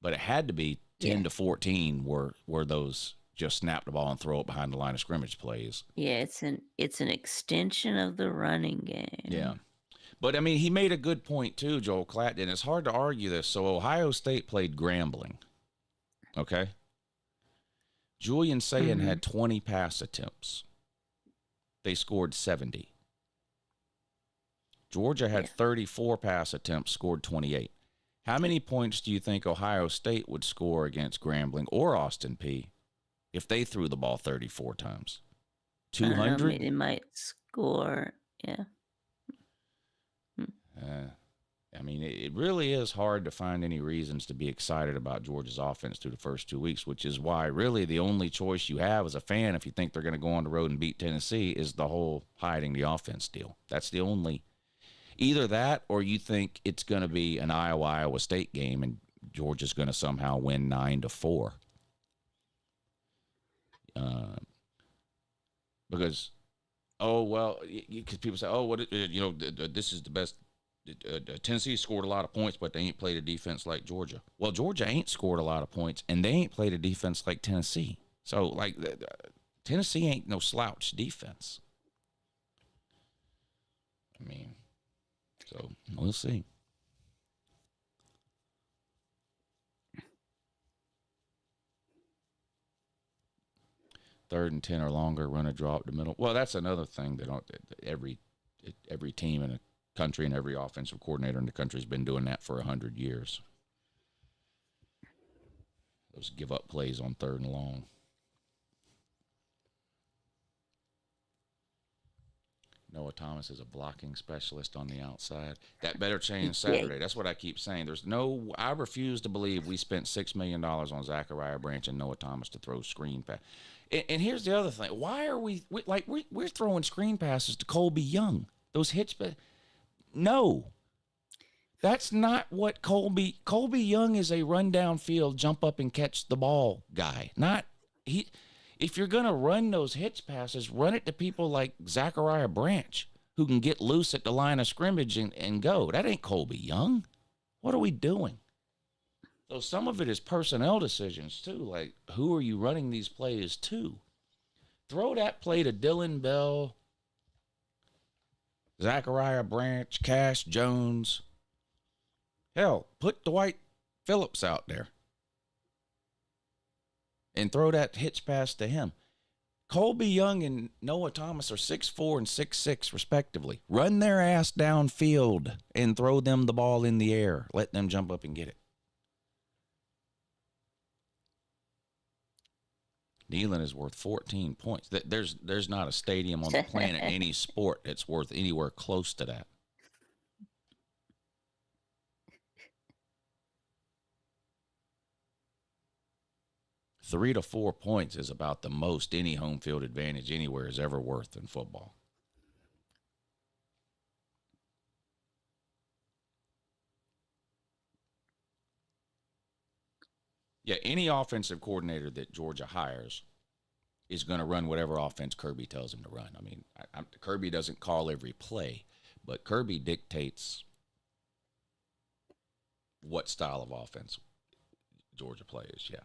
but it had to be 10 to 14 were those just snap the ball and throw it behind the line of scrimmage plays. Yeah, it's an extension of the running game. Yeah. But, I mean, he made a good point, too, Joel Klatt, and it's hard to argue this. So, Ohio State played Grambling, okay? Julian Sayin had 20 pass attempts. They scored 70. Georgia had 34 pass attempts, scored 28. How many points do you think Ohio State would score against Grambling or Austin Peay if they threw the ball 34 times? 200? They might score, yeah. I mean, it really is hard to find any reasons to be excited about Georgia's offense through the first 2 weeks, which is why really the only choice you have as a fan, if you think they're going to go on the road and beat Tennessee, is the whole hiding the offense deal. That's the only, either that or you think it's going to be an Iowa State game and Georgia's going to somehow win 9-4. Because, because people say, this is the best. Tennessee scored a lot of points, but they ain't played a defense like Georgia. Well, Georgia ain't scored a lot of points, and they ain't played a defense like Tennessee. So, like, Tennessee ain't no slouch defense. I mean, so we'll see. Third and 10 or longer, run a draw up the middle. Well, that's another thing that every team in a country and every offensive coordinator in the country has been doing that for 100 years. Those give up plays on third and long. Noah Thomas is a blocking specialist on the outside. That better change Saturday. That's what I keep saying. I refuse to believe we spent $6 million on Zachariah Branch and Noah Thomas to throw screen pass. And here's the other thing. Why are we're throwing screen passes to Colby Young? Those hitch. No, that's not what Colby Young is. A run down field, jump up and catch the ball guy. If you're going to run those hitch passes, run it to people like Zachariah Branch, who can get loose at the line of scrimmage and go. That ain't Colby Young. What are we doing? So some of it is personnel decisions, too. Like, who are you running these plays to? Throw that play to Dylan Bell, Zachariah Branch, Cash Jones. Hell, put Dwight Phillips out there and throw that hitch pass to him. Colby Young and Noah Thomas are 6'4" and 6'6", respectively. Run their ass downfield and throw them the ball in the air. Let them jump up and get it. Neyland is worth 14 points. There's not a stadium on the planet, any sport, that's worth anywhere close to that. Three to 4 points is about the most any home field advantage anywhere is ever worth in football. Yeah, any offensive coordinator that Georgia hires is going to run whatever offense Kirby tells him to run. I mean, Kirby doesn't call every play, but Kirby dictates what style of offense Georgia plays, yeah.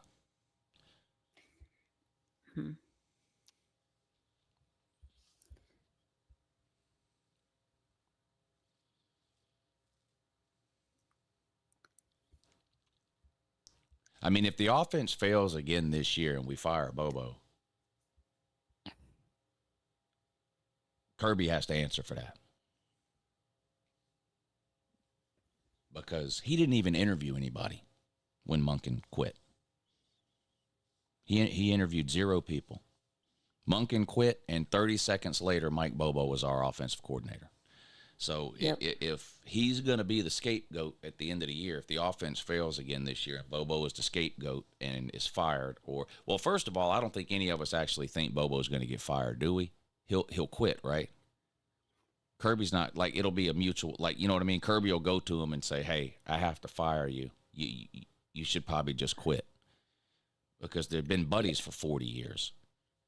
I mean, if the offense fails again this year and we fire Bobo, Kirby has to answer for that. Because he didn't even interview anybody when Monken quit. He interviewed 0 people. Monken quit, and 30 seconds later, Mike Bobo was our offensive coordinator. So if he's going to be the scapegoat at the end of the year, if the offense fails again this year, Bobo is the scapegoat and is fired, well, first of all, I don't think any of us actually think Bobo is going to get fired, do we? He'll quit, right? Kirby's not, like, it'll be a mutual, like, you know what I mean? Kirby will go to him and say, hey, I have to fire you. You should probably just quit. Because they've been buddies for 40 years.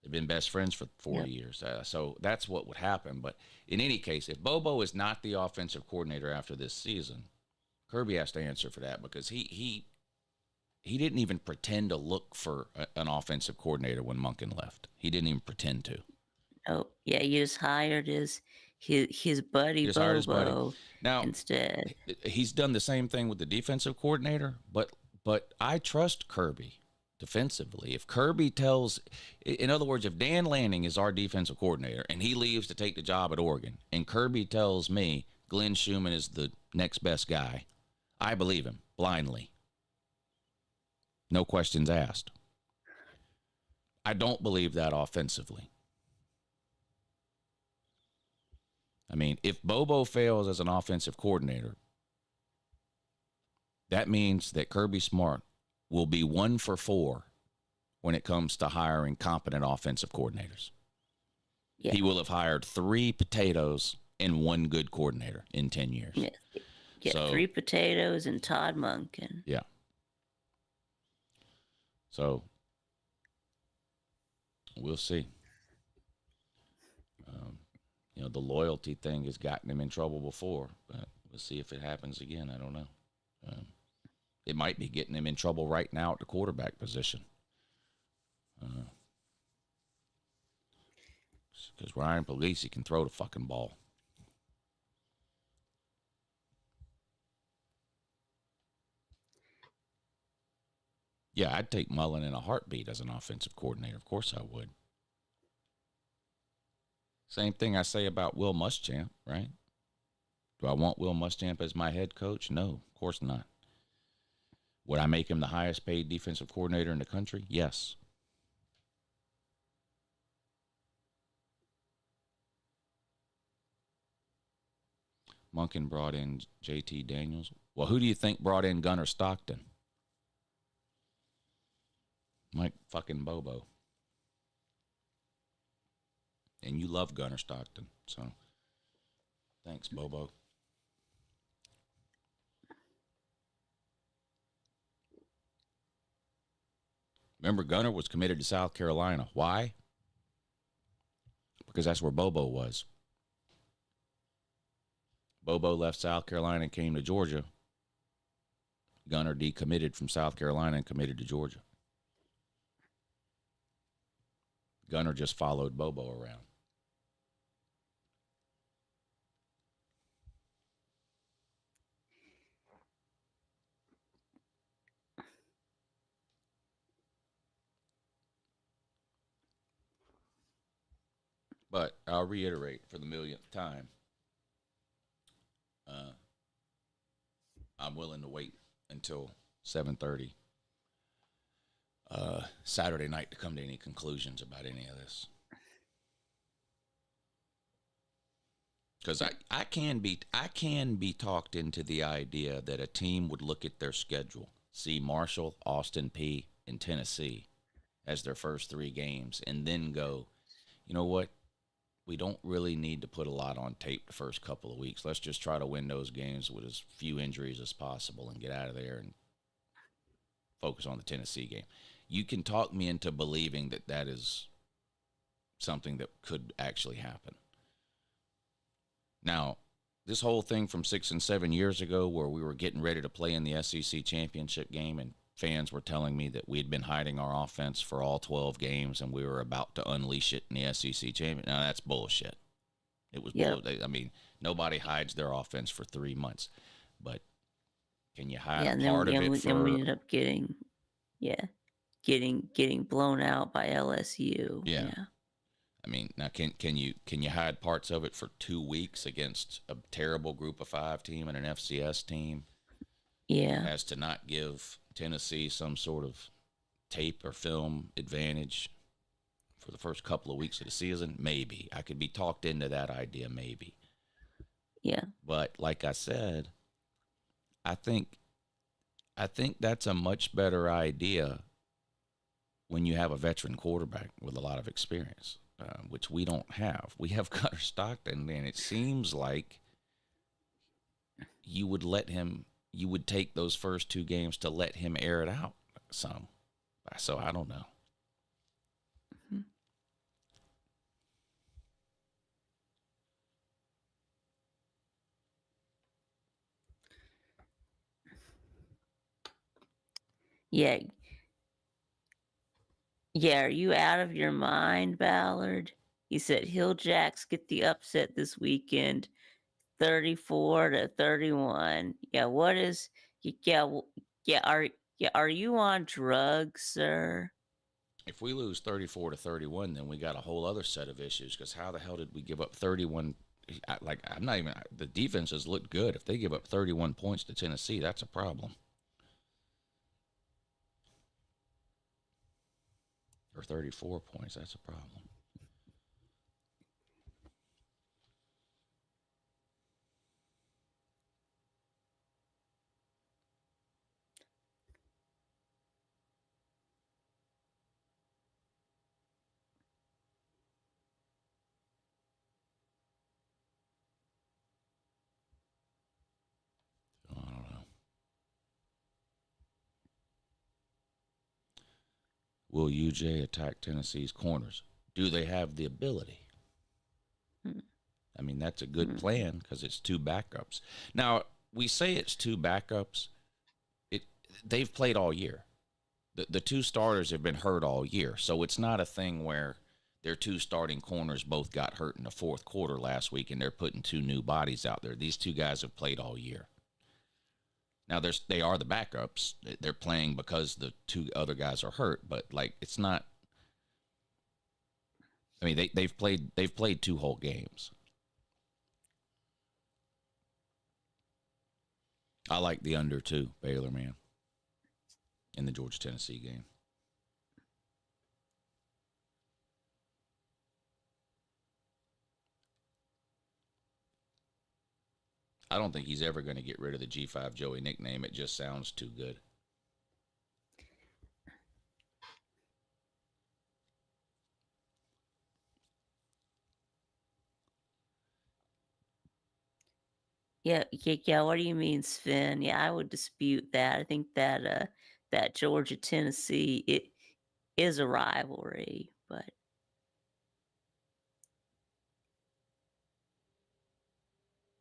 They've been best friends for 40 years. So that's what would happen. But in any case, if Bobo is not the offensive coordinator after this season, Kirby has to answer for that because he he didn't even pretend to look for an offensive coordinator when Monken left. He didn't even pretend to. Oh, yeah, he just hired his buddy Just hired his buddy. Bobo Now, instead. he's done the same thing with the defensive coordinator, but I trust Kirby defensively. If Kirby tells, in other words, if Dan Lanning is our defensive coordinator and he leaves to take the job at Oregon, and Kirby tells me Glenn Schumann is the next best guy, I believe him blindly. No questions asked. I don't believe that offensively. I mean, if Bobo fails as an offensive coordinator, that means that Kirby Smart will be 1 for 4 when it comes to hiring competent offensive coordinators. Yeah. He will have hired 3 potatoes and 1 good coordinator in 10 years. Yeah. Get So, 3 potatoes and Todd Monken. Yeah. So, we'll see. The loyalty thing has gotten him in trouble before, but we'll see if it happens again. I don't know. It might be getting him in trouble right now at the quarterback position. Because Ryan Puglisi can throw the fucking ball. Yeah, I'd take Mullen in a heartbeat as an offensive coordinator. Of course I would. Same thing I say about Will Muschamp, right? Do I want Will Muschamp as my head coach? No, of course not. Would I make him the highest paid defensive coordinator in the country? Yes. Monken brought in JT Daniels. Well, who do you think brought in Gunnar Stockton? Mike fucking Bobo. And you love Gunnar Stockton, so thanks, Bobo. Remember, Gunnar was committed to South Carolina. Why? Because that's where Bobo was. Bobo left South Carolina and came to Georgia. Gunnar decommitted from South Carolina and committed to Georgia. Gunnar just followed Bobo around. But I'll reiterate for the millionth time, I'm willing to wait until 7:30 Saturday night to come to any conclusions about any of this. Because I can be talked into the idea that a team would look at their schedule, see Marshall, Austin Peay, and Tennessee as their first 3 games, and then go, you know what? We don't really need to put a lot on tape the first couple of weeks. Let's just try to win those games with as few injuries as possible and get out of there and focus on the Tennessee game. You can talk me into believing that that is something that could actually happen. Now, this whole thing from 6 and 7 years ago where we were getting ready to play in the SEC championship game and fans were telling me that we'd been hiding our offense for all 12 games and we were about to unleash it in the SEC championship. Now, that's bullshit. It was bullshit. I mean, nobody hides their offense for 3 months. But can you hide part of it for... And we ended up getting blown out by LSU. Yeah. I mean, now can you hide parts of it for 2 weeks against a terrible Group of 5 team and an FCS team? Yeah. As to not give Tennessee some sort of tape or film advantage for the first couple of weeks of the season? Maybe. I could be talked into that idea, maybe. Yeah. But like I said, I think that's a much better idea when you have a veteran quarterback with a lot of experience, which we don't have. We have Gunnar Stockton, and it seems like you would take those first 2 games to let him air it out some. So I don't know. Yeah, yeah. Are you out of your mind, Ballard? He said Hill Jacks get the upset this weekend, 34-31. Yeah. What is? Yeah. Yeah. Are you on drugs, sir? If we lose 34-31, then we got a whole other set of issues. Because how the hell did we give up 31? Like, I'm not even. The defenses look good. If they give up 31 points to Tennessee, that's a problem. Or 34 points, that's a problem. I don't know. Will UJ attack Tennessee's corners? Do they have the ability? Hmm. I mean, that's a good plan because it's two backups. Now, we say it's two backups. They've played all year. The two starters have been hurt all year, so it's not a thing where their two starting corners both got hurt in the fourth quarter last week and they're putting two new bodies out there. These two guys have played all year. Now, they are the backups. They're playing because the two other guys are hurt, but like it's not. I mean, they've played two whole games. I like the under too, Baylor, man, in the Georgia Tennessee game. I don't think he's ever going to get rid of the G5 Joey nickname. It just sounds too good. Yeah. What do you mean, Sven? Yeah, I would dispute that. I think that that Georgia Tennessee it is a rivalry, but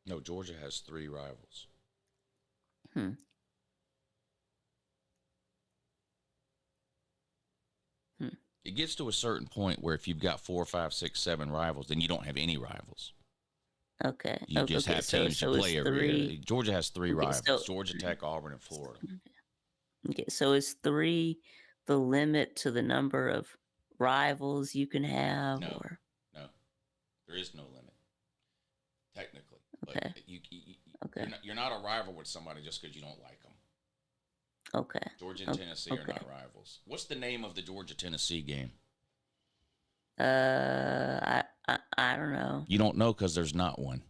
No, Georgia has three rivals. hmm. Hmm. It gets to a certain point where if you've got 4, 5, 6, 7 rivals, then you don't have any rivals. Okay. You just Okay. have teams So you it's play every year. three. Georgia has three Okay. rivals: Georgia Tech, Auburn, and Florida. Okay. So is three the limit to the number of rivals you can have, No, or no, there is no limit technically. okay. But Okay. you're not a rival with somebody just because you don't like them. Okay. Georgia and Tennessee are not rivals. What's the name of the Georgia Tennessee game? I don't know. You don't know because there's not one.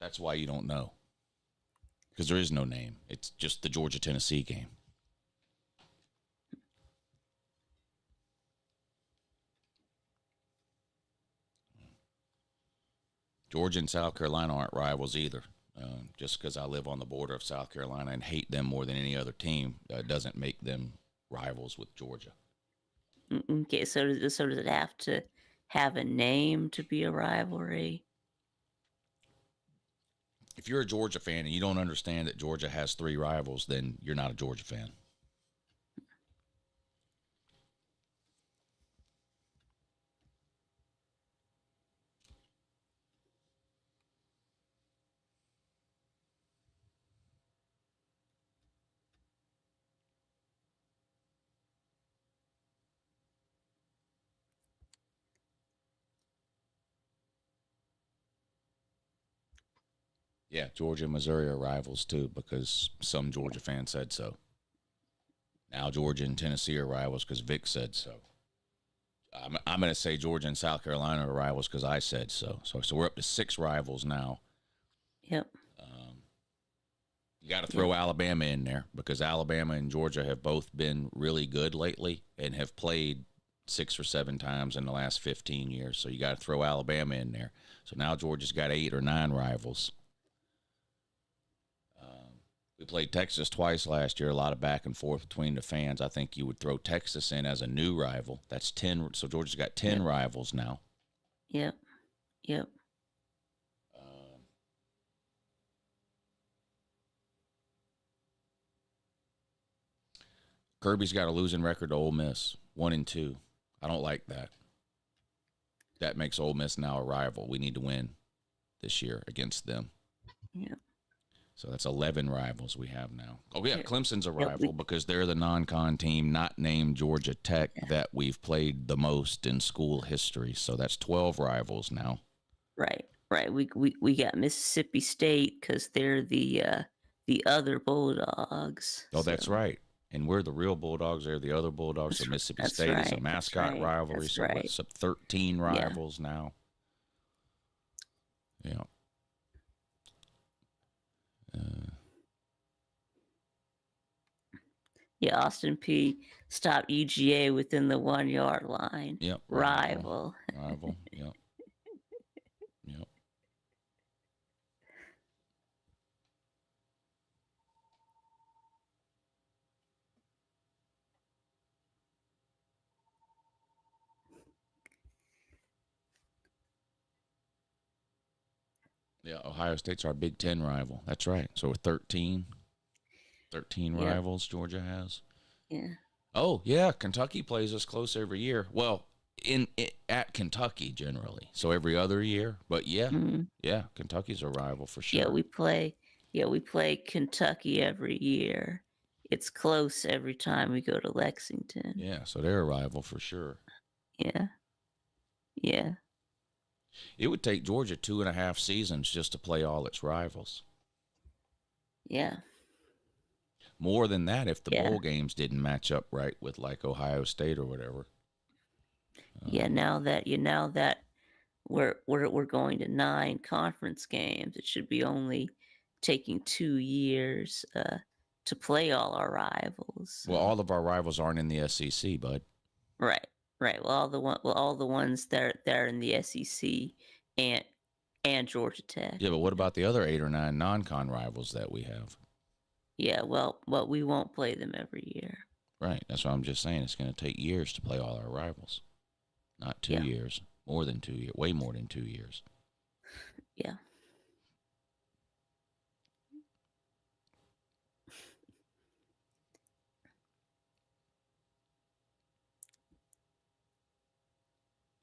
That's why you don't know. Because there is no name. It's just the Georgia Tennessee game. Georgia and South Carolina aren't rivals either. Just because I live on the border of South Carolina and hate them more than any other team doesn't make them rivals with Georgia. Okay. So does it have to have a name to be a rivalry? If you're a Georgia fan and you don't understand that Georgia has three rivals, then you're not a Georgia fan. Yeah, Georgia and Missouri are rivals too because some Georgia fans said so. Now Georgia and Tennessee are rivals because Vic said so. I'm going to say Georgia and South Carolina are rivals because I said so. So we're up to 6 rivals now. Yep. You got to throw Alabama in there because Alabama and Georgia have both been really good lately and have played 6 or 7 times in the last 15 years. So you got to throw Alabama in there. So now Georgia's got 8 or 9 rivals. We played Texas twice last year, a lot of back and forth between the fans. I think you would throw Texas in as a new rival. That's 10. So Georgia's got 10 rivals now. Yep. Kirby's got a losing record to Ole Miss, 1-2. I don't like that. That makes Ole Miss now a rival. We need to win this year against them. Yeah. So that's 11 rivals we have now. Oh, yeah, Clemson's a Yeah, rival because they're the non-con team not named Georgia Tech that we've played the most in school history. So that's 12 rivals now. Right. We got Mississippi State because they're the other Bulldogs. Oh, that's so- right. And we're the real Bulldogs. They're the other Bulldogs. So Mississippi that's State is a right, that's mascot right, rivalry. that's So right. what's up? 13 rivals now. Yeah. Yeah, Austin P stopped UGA within the 1 yard line. Yep. Rival. Rival. Yep. Yep. Yeah, Ohio State's our Big Ten rival. That's right. So we're 13. 13 Yeah. rivals Georgia has. Yeah. Oh, yeah, Kentucky plays us close every year. Well, at Kentucky generally. So every other year. But yeah, yeah, Kentucky's a rival for sure. Yeah, we play Kentucky every year. It's close every time we go to Lexington. Yeah, so they're a rival for sure. Yeah. Yeah. It would take Georgia 2.5 seasons just to play all its rivals. Yeah. More than that if the Yeah. bowl games didn't match up right with like Ohio State or whatever. Yeah, now that we're going to 9 conference games, it should be only taking 2 years to play all our rivals. Well, all of our rivals aren't in the SEC, bud. Right. Well, all the ones that are in the SEC and Georgia Tech. Yeah, but what about the other 8 or 9 non-con rivals that we have? Yeah, well, we won't play them every year. Right. That's what I'm just saying. It's going to take years to play all our rivals. Not 2 Yeah. years. More than 2 years. Way more than 2 years. Yeah.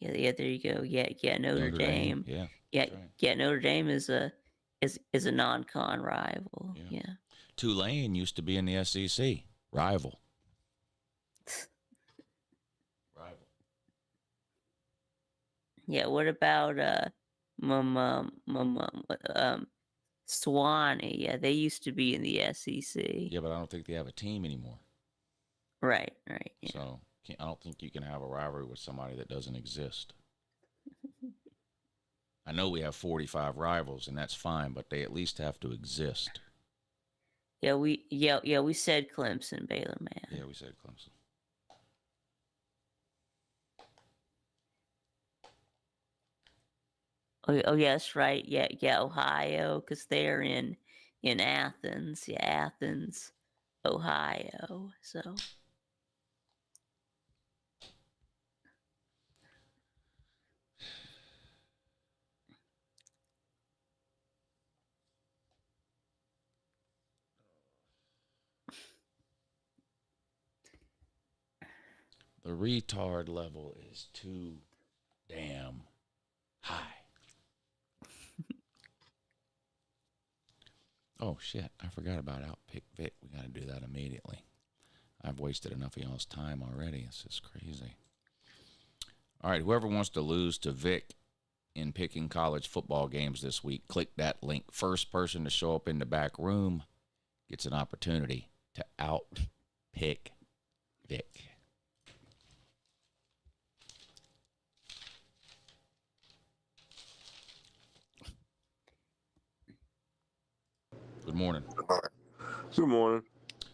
Yeah, there you go. Yeah, Notre Dame. Yeah. Yeah, that's right. yeah, Notre Dame is a non-con rival. Yeah. Yeah. Tulane used to be in the SEC. Rival. Rival. Yeah, what about Swanee? Yeah, they used to be in the SEC. Yeah, but I don't think they have a team anymore. Right. Yeah. So I don't think you can have a rivalry with somebody that doesn't exist. I know we have 45 rivals, and that's fine, but they at least have to exist. Yeah, we said Clemson, Baylor, man. Yeah, we said Clemson. Oh yeah, that's right. Yeah, Ohio, because they're in Athens. Yeah, Athens, Ohio. So The retard level is too damn high. Oh, shit. I forgot about Outpick Vic. We got to do that immediately. I've wasted enough of y'all's time already. This is crazy. All right, whoever wants to lose to Vic in picking college football games this week, click that link. First person to show up in the back room gets an opportunity to outpick Vic. Good morning. Good morning.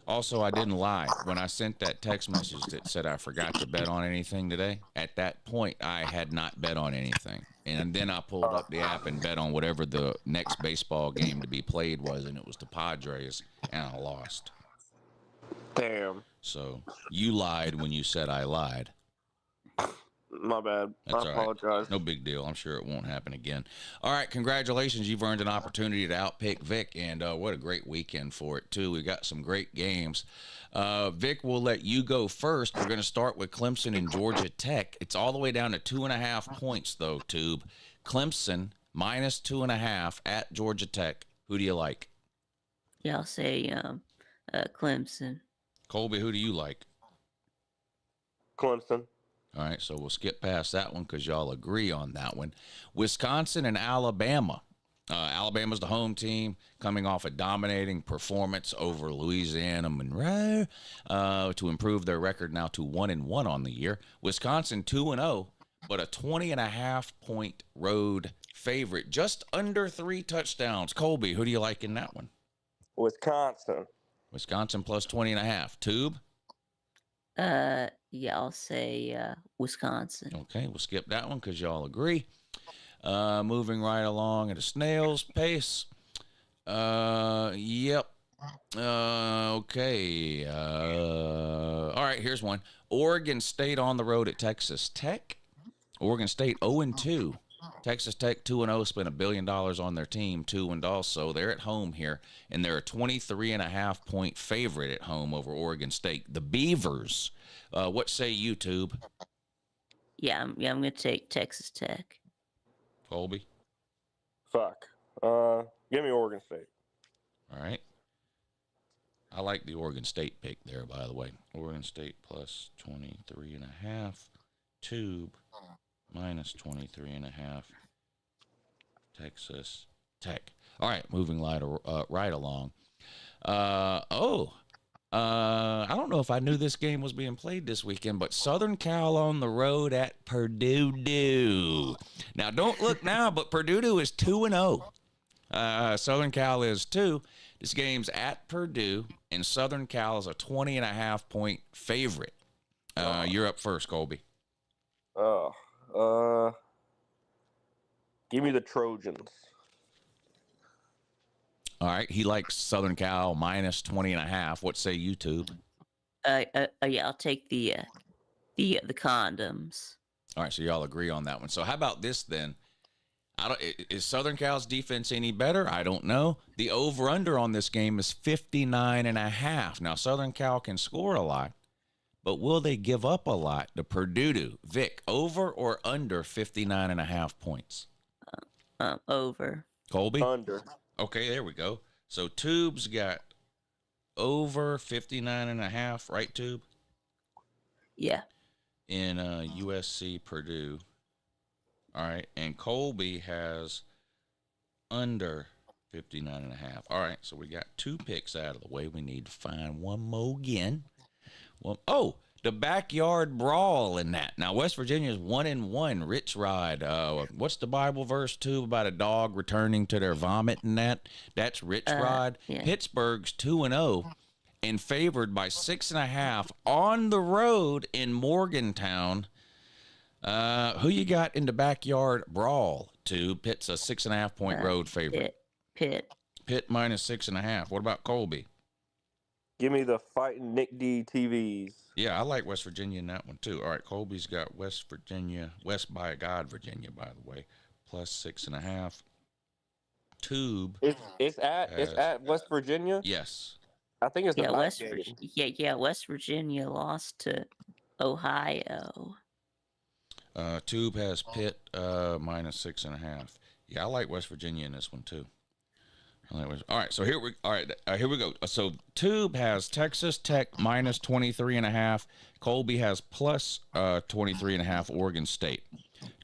Also, I didn't lie. When I sent that text message that said I forgot to bet on anything today, at that point, I had not bet on anything. And then I pulled up the app and bet on whatever the next baseball game to be played was, and it was the Padres, and I lost. Damn. So you lied when you said I lied. My bad. That's I all right. apologize. No big deal. I'm sure it won't happen again. All right, congratulations. You've earned an opportunity to outpick Vic, and what a great weekend for it, too. We got some great games. Vic, we'll let you go first. We're going to start with Clemson and Georgia Tech. It's all the way down to 2.5 points, though, Tube. Clemson minus 2.5 at Georgia Tech. Who do you like? Yeah, I'll say Clemson. Colby, who do you like? Clemson. All right, so we'll skip past that one because y'all agree on that one. Wisconsin and Alabama. Alabama's the home team, coming off a dominating performance over Louisiana Monroe to improve their record now to 1-1 on the year. Wisconsin 2-0, but a 20.5 point road favorite, just under 3 touchdowns. Colby, who do you like in that one? Wisconsin. Wisconsin plus 20.5. Tube? Yeah, I'll say Wisconsin. Okay, we'll skip that one because y'all agree. Moving right along at a snail's pace. Yep. Okay. All right, here's one. Oregon State on the road at Texas Tech. Oregon State 0-2. Texas Tech 2-0, spent $1 billion on their team, too, and also they're at home here, and they're a 23.5 point favorite at home over Oregon State. The Beavers. What say you, Tube? Yeah, I'm going to take Texas Tech. Colby? Fuck. Give me Oregon State. All right. I like the Oregon State pick there, by the way. Oregon State plus 23.5. Tube minus 23.5. Texas Tech. All right, moving right along. I don't know if I knew this game was being played this weekend, but Southern Cal on the road at Purdue. Now, don't look now, but Purdue is 2-0. Southern Cal is 2. This game's at Purdue, and Southern Cal is a 20.5 point favorite. You're up first, Colby. Give me the Trojans. All right, he likes Southern Cal minus 20.5. What say you, Tube? Yeah, I'll take the condoms. All right, so y'all agree on that one. So how about this then? Is Southern Cal's defense any better? I don't know. The over-under on this game is 59.5. Now, Southern Cal can score a lot, but will they give up a lot to Purdue? Vic, over or under 59.5 points? Over. Colby? Under. Okay, there we go. So Tube's got over 59.5, right, Tube? Yeah. In USC Purdue. All right, and Colby has under 59.5. All right, so we got 2 picks out of the way. We need to find one more again. Well, the backyard brawl in that. Now, West Virginia's 1-1. Rich Rod. What's the Bible verse, too, about a dog returning to their vomit and that? That's Rich Rod. Yeah. Pittsburgh's 2-0 and favored by 6.5 on the road in Morgantown. Who you got in the backyard brawl, too? Pitt's a 6.5 point road favorite. Pitt. Pitt minus 6.5. What about Colby? Give me the fighting Nick D TVs. Yeah, I like West Virginia in that one, too. All right, Colby's got West Virginia, West by God, Virginia, by the way, plus 6.5. Tube. It's at West Virginia? Yes. I think it's the Yeah, West game. West Virginia lost to Ohio. Tube has Pitt minus 6.5. Yeah, I like West Virginia in this one, too. All right, so here we go. So Tube has Texas Tech minus 23.5. Colby has plus 23.5 Oregon State.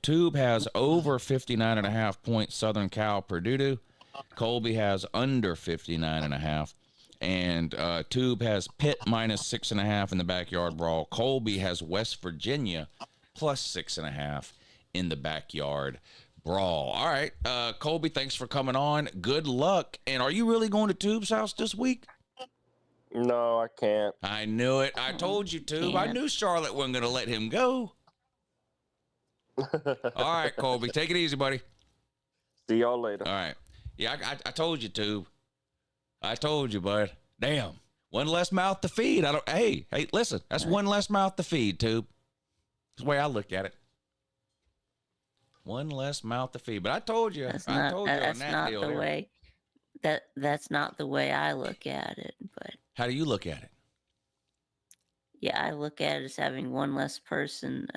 Tube has over 59.5 points Southern Cal Purdue. Colby has under 59.5. And Tube has Pitt minus 6.5 in the backyard brawl. Colby has West Virginia plus 6.5 in the backyard brawl. All right, Colby, thanks for coming on. Good luck. And are you really going to Tube's house this week? No, I can't. I knew it. I told you, Tube. I knew Charlotte wasn't going to let him go. All right, Colby, take it easy, buddy. See y'all later. All right. Yeah, I told you, Tube. I told you, bud. Damn. One less mouth to feed. Hey, listen. That's one less mouth to feed, Tube. That's the way I look at it. One less mouth to feed. But I told you. That's I not told you on that's that not deal the there. way that's not the way I look at it. But How do you look at it? yeah, I look at it as having one less person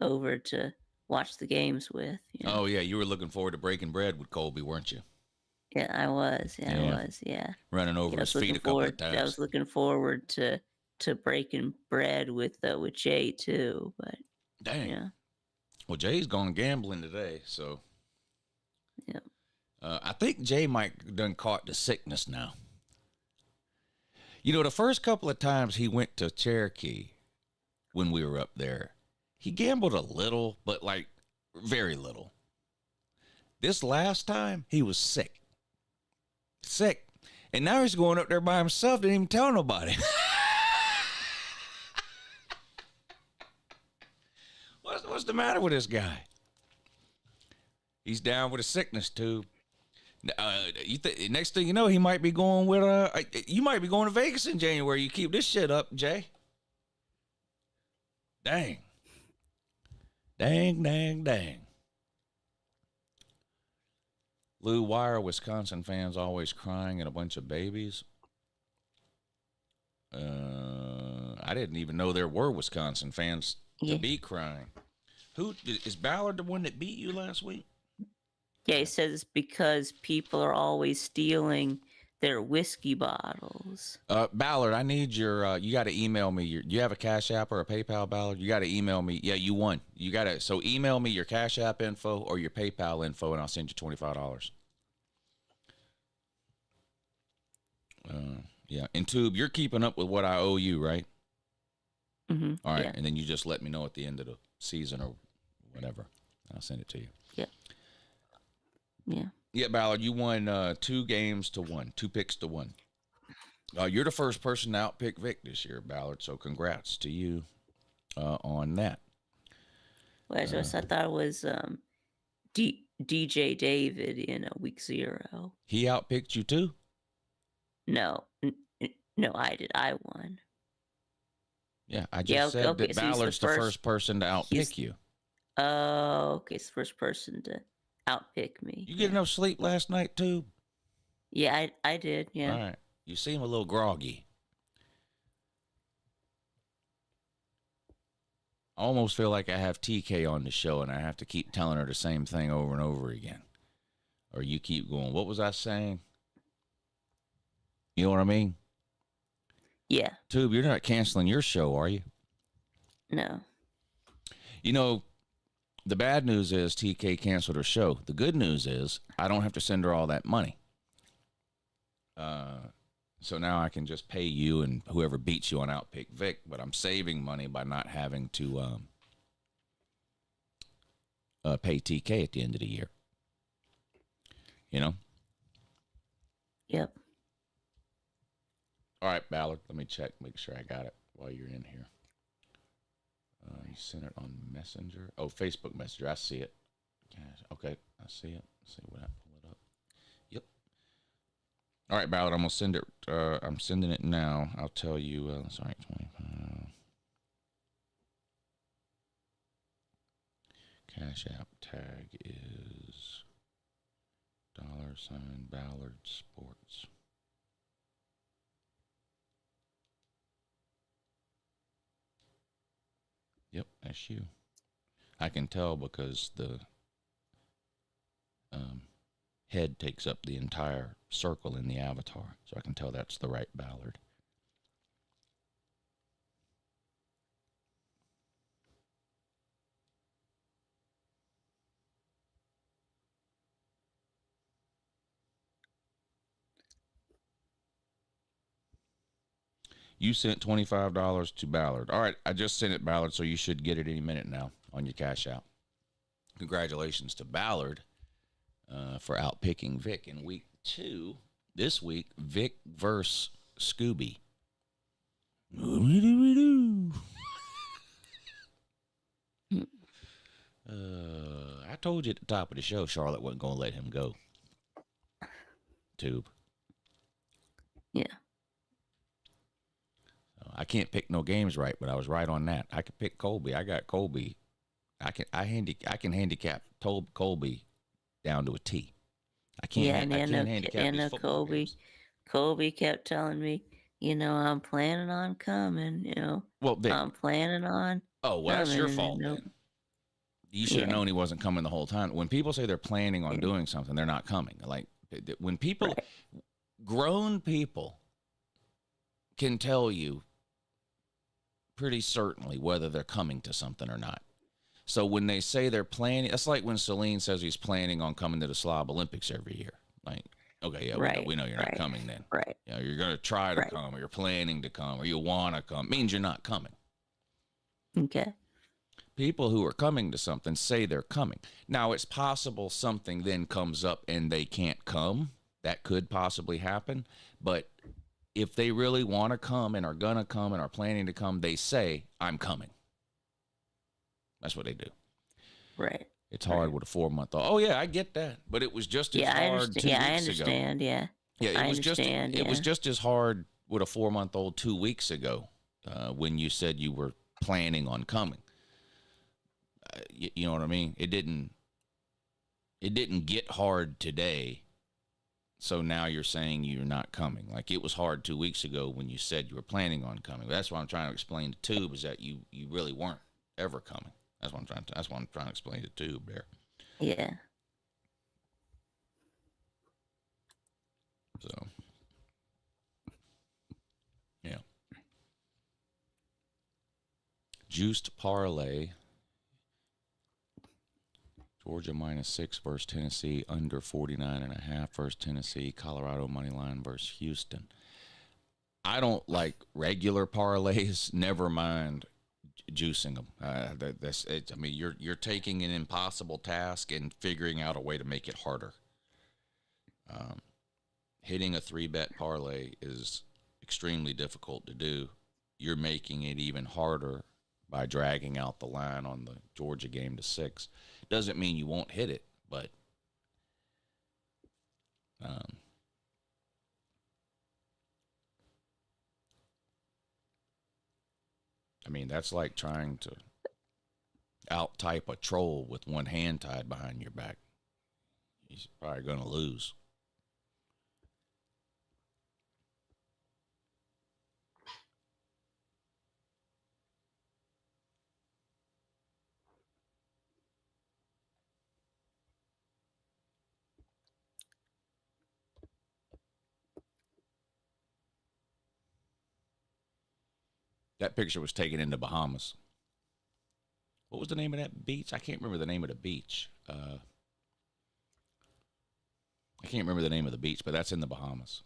over to watch the games with. You know? Oh, yeah. You were looking forward to breaking bread with Colby, weren't you? Yeah, I was. Yeah, Yeah. I was. Yeah. Running over Yeah, I his was feet looking a couple of forward. I times. was looking forward to breaking bread with Jay too. But Dang. yeah, Well, Jay's gone gambling today, so. yeah. I think Jay might done caught the sickness now. You know, the first couple of times he went to Cherokee when we were up there, he gambled a little, but like very little. This last time, he was sick. Sick. And now he's going up there by himself, didn't even tell nobody. What's the matter with this guy? He's down with a sickness tube. Next thing you know, he might be going with you might be going to Vegas in January. You keep this shit up, Jay. Dang. Dang. Lou, why are Wisconsin fans always crying and a bunch of babies? I didn't even know there were Wisconsin fans to be crying. Who is Ballard the one that beat you last week? Yeah, he says it's because people are always stealing their whiskey bottles. Ballard, I need your. You got to email me. You have a Cash App or a PayPal, Ballard? You got to email me. Yeah, you won. You got to. So email me your Cash App info or your PayPal info, and I'll send you $25. Yeah, and Tube, you're keeping up with what I owe you, right? Mm-hmm. All right, Yeah. and then you just let me know at the end of the season or whatever. I'll send it to you. Yeah. Yeah. Yeah, Ballard, you won 2 games to 1, 2 picks to 1. You're the first person to outpick Vic this year, Ballard, so congrats to you on that. Well, I thought it was DJ David in week 0. He outpicked you too? No, no, I did. I won. Yeah, I just said okay, that so he's Ballard's the first person to outpick you. Oh, okay, it's the first person to outpick me. You get enough sleep last night too? Yeah, I did. Yeah. All right. You seem a little groggy. I almost feel like I have TK on the show and I have to keep telling her the same thing over and over again. Or you keep going, what was I saying? You know what I mean? Yeah. Tube, you're not canceling your show, are you? No. You know, the bad news is TK canceled her show. The good news is I don't have to send her all that money. So now I can just pay you and whoever beats you on Outpick Vic, but I'm saving money by not having to pay TK at the end of the year. You know? Yep. All right, Ballard, let me check, make sure I got it while you're in here. You sent it on Messenger. Oh, Facebook Messenger. I see it. Okay, I see it. Let's see what I pull it up. Yep. All right, Ballard, I'm gonna send it. I'm sending it now. I'll tell you. Sorry, 25. Cash App tag is $Ballard Sports. Yep, that's you. I can tell because the head takes up the entire circle in the avatar, so I can tell that's the right Ballard. You sent $25 to Ballard. All right, I just sent it, Ballard, so you should get it any minute now on your Cash App. Congratulations to Ballard for outpicking Vic in week 2. This week, Vic versus Scooby. I told you at the top of the show Charlotte wasn't going to let him go. Tube. Yeah. I can't pick no games right, but I was right on that. I could pick Colby. I got Colby I can handicap Colby down to a T. I can't. Yeah, and I I know, can't handicap and these football games. Colby kept telling me, I'm planning on coming. Well, Vic. I'm planning on Oh, well, that's coming, your and then fault nope. then. You should have Yeah. known he wasn't coming the whole time. When people say they're planning on doing something, they're not coming. Like when people, Right. grown people, can tell you pretty certainly whether they're coming to something or not. So when they say they're planning, that's like when Celine says he's planning on coming to the Slob Olympics every year. Like, okay, yeah, Right. we know you're not Right. coming then. Right. You're going to try to Right. come, or you're planning to come, or you want to come. Means you're not coming. Okay. People who are coming to something say they're coming. Now, it's possible something then comes up and they can't come. That could possibly happen. But if they really want to come and are going to come and are planning to come, they say, I'm coming. That's what they do. Right. It's hard with a 4-month-old. Oh, yeah, I get that. But it was just as hard 2 weeks ago. Yeah, I understand. Yeah. Yeah, I understand. It was just as hard with a 4-month-old 2 weeks ago when you said you were planning on coming. You know what I mean? It didn't get hard today. So now you're saying you're not coming. Like it was hard 2 weeks ago when you said you were planning on coming. That's what I'm trying to explain to Tube is that you really weren't ever coming. That's what I'm trying to explain to Tube there. Yeah. So yeah. Juiced parlay. Georgia -6 versus Tennessee, under 49.5 versus Tennessee, Colorado money line versus Houston. I don't like regular parlays. Never mind juicing them. I mean, you're taking an impossible task and figuring out a way to make it harder. Hitting a 3-bet parlay is extremely difficult to do. You're making it even harder by dragging out the line on the Georgia game to 6. Doesn't mean you won't hit it, but I mean, that's like trying to out-type a troll with one hand tied behind your back. He's probably going to lose. That picture was taken in the Bahamas. What was the name of that beach? I can't remember the name of the beach. I can't remember the name of the beach, but that's in the Bahamas.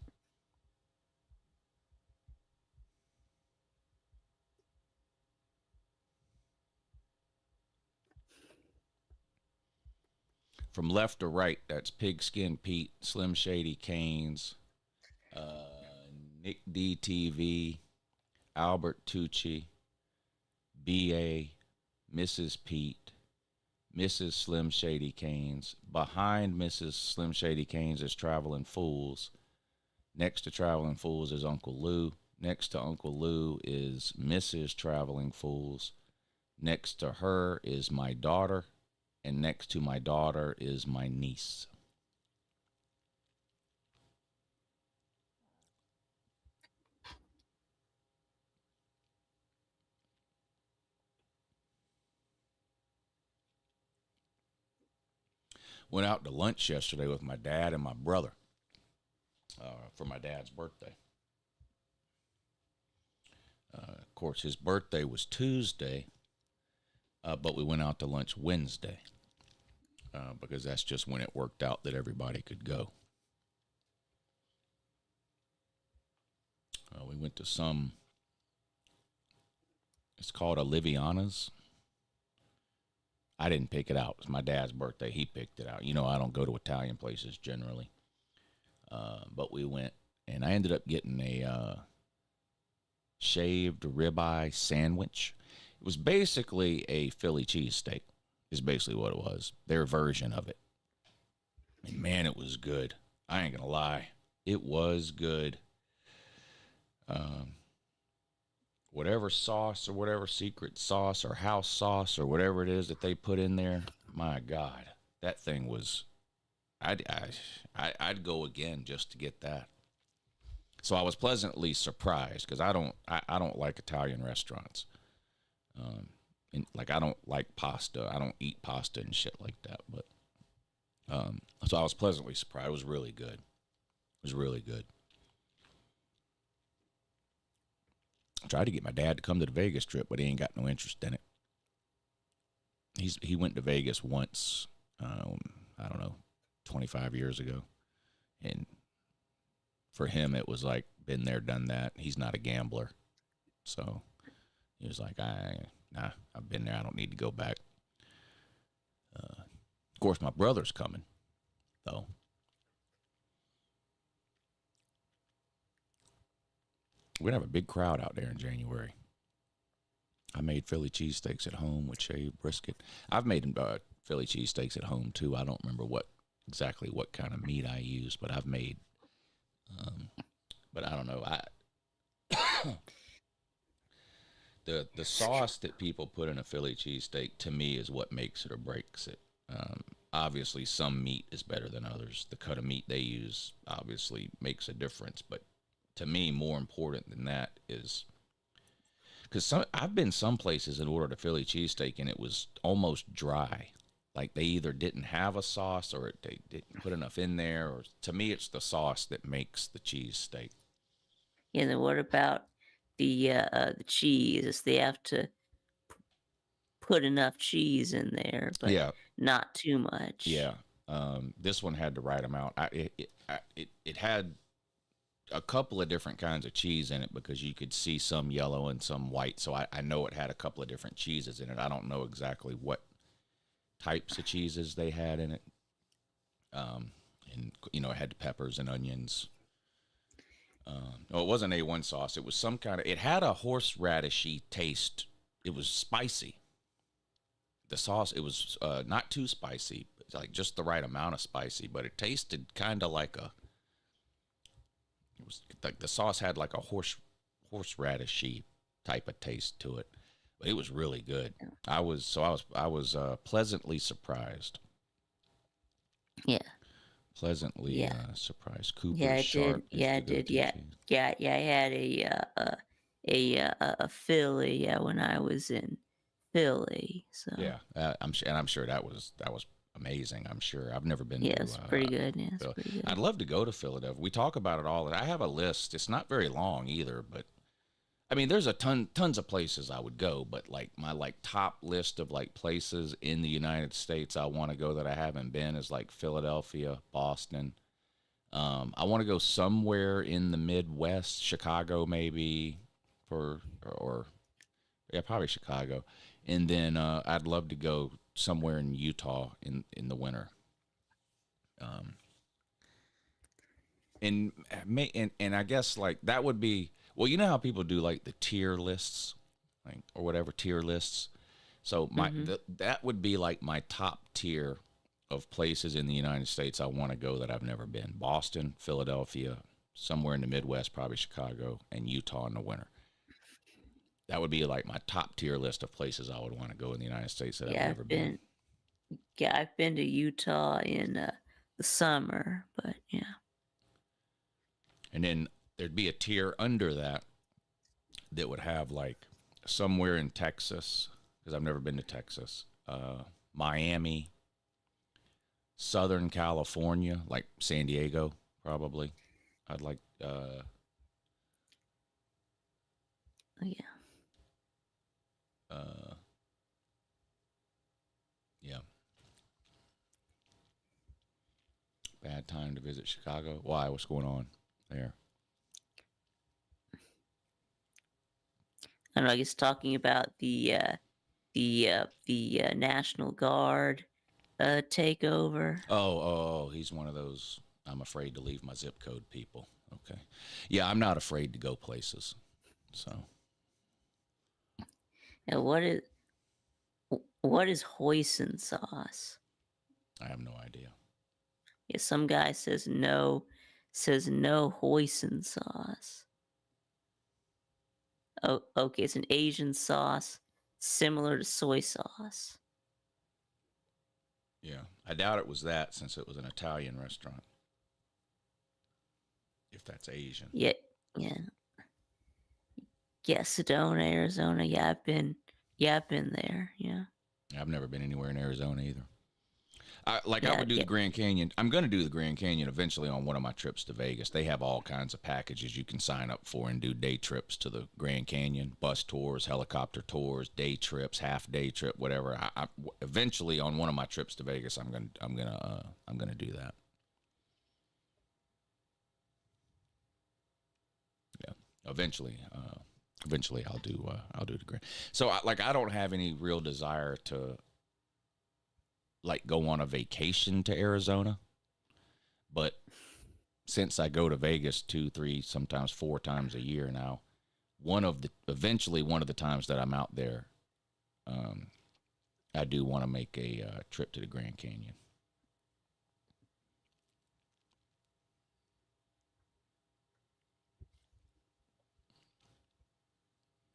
From left to right, that's Pigskin Pete, Slim Shady Canes, Nick DTV, Albert Tucci, B.A., Mrs. Pete, Mrs. Slim Shady Canes. Behind Mrs. Slim Shady Canes is Traveling Fools. Next to Traveling Fools is Uncle Lou. Next to Uncle Lou is Mrs. Traveling Fools. Next to her is my daughter. And next to my daughter is my niece. Went out to lunch yesterday with my dad and my brother for my dad's birthday. Of course, his birthday was Tuesday, but we went out to lunch Wednesday because that's just when it worked out that everybody could go. We went to it's called Oliviana's. I didn't pick it out. It was my dad's birthday. He picked it out. You know, I don't go to Italian places generally. But we went, and I ended up getting a shaved ribeye sandwich. It was basically a Philly cheesesteak, is basically what it was. Their version of it. And man, it was good. I ain't going to lie. It was good. whatever sauce or whatever secret sauce or house sauce or whatever it is that they put in there. My God, that thing was. I'd go again just to get that. So I was pleasantly surprised because I don't like Italian restaurants. And like I don't like pasta. I don't eat pasta and shit like that. But so I was pleasantly surprised. It was really good. It was really good. I tried to get my dad to come to the Vegas trip, but he ain't got no interest in it. He went to Vegas once. I don't know, 25 years ago, and for him it was like been there, done that. He's not a gambler, so he was like, nah, I've been there. I don't need to go back. Of course, my brother's coming, though. We're gonna have a big crowd out there in January. I made Philly cheesesteaks at home with shaved brisket. I've made Philly cheesesteaks at home too. I don't remember exactly what kind of meat I used, but I've made. But I don't know. The sauce that people put in a Philly cheesesteak to me is what makes it or breaks it. Obviously, some meat is better than others. The cut of meat they use obviously makes a difference, but to me, more important than that is because I've been some places and ordered a Philly cheesesteak and it was almost dry. Like they either didn't have a sauce or they didn't put enough in there. Or to me, it's the sauce that makes the cheesesteak. Yeah, then what about the cheese? They have to put enough cheese in there, but Yeah, not too much. yeah. This one had the right amount. It had a couple of different kinds of cheese in it because you could see some yellow and some white. So I know it had a couple of different cheeses in it. I don't know exactly what types of cheeses they had in it. And it had the peppers and onions. No, it wasn't A1 sauce. It was some kind of. It had a horseradishy taste. It was spicy. The sauce, it was not too spicy, but like just the right amount of spicy. But it tasted kind of like a. It was like the sauce had like a horseradishy type of taste to it, but it was really good. I was pleasantly surprised. Yeah. Pleasantly Yeah. surprised. Cooper Yeah, I Sharp. did. Yeah, I did. Yeah. I had a Philly when I was in Philly. So Yeah, I'm sure that was amazing. I'm sure I've never been. yeah, to, it's pretty good. Yeah, it's Phil- pretty good. I'd love to go to Philadelphia. We talk about it all. I have a list. It's not very long either, but I mean, there's tons of places I would go. But like my top list of like places in the United States I want to go that I haven't been is like Philadelphia, Boston. I want to go somewhere in the Midwest, Chicago maybe, or yeah, probably Chicago. And then I'd love to go somewhere in Utah in the winter. And I guess like that would be, well, you know how people do like the tier lists, like or whatever tier lists. So that would be like my top tier of places in the United States I want to go that I've never been: Boston, Philadelphia, somewhere in the Midwest, probably Chicago, and Utah in the winter. That would be like my top tier list of places I would want to go in the United States that I've never been. Yeah, I've been to Utah in the summer, but yeah. And then there'd be a tier under that would have like somewhere in Texas, because I've never been to Texas, Miami, Southern California, like San Diego, probably. I'd like, Oh, yeah. Yeah. Bad time to visit Chicago. Why? What's going on there? I don't know. I guess talking about the National Guard takeover. Oh, he's one of those I'm afraid to leave my zip code people. Okay. Yeah, I'm not afraid to go places. So. Now, what is hoisin sauce? I have no idea. Yeah, some guy says no hoisin sauce. Oh, okay. It's an Asian sauce similar to soy sauce. Yeah, I doubt it was that since it was an Italian restaurant. If that's Asian. Yeah, yeah, yeah. Sedona, Arizona. Yeah, I've been. Yeah, I've been there. Yeah, I've never been anywhere in Arizona either. I yeah, would do yeah. the Grand Canyon. I'm going to do the Grand Canyon eventually on one of my trips to Vegas. They have all kinds of packages you can sign up for and do day trips to the Grand Canyon, bus tours, helicopter tours, day trips, half day trip, whatever. Eventually on one of my trips to Vegas, I'm gonna do that. Yeah, eventually. Eventually, I'll do the Grand. So I don't have any real desire to like go on a vacation to Arizona, but since I go to Vegas 2, 3, sometimes 4 times a year now, eventually one of the times that I'm out there, I do want to make a trip to the Grand Canyon.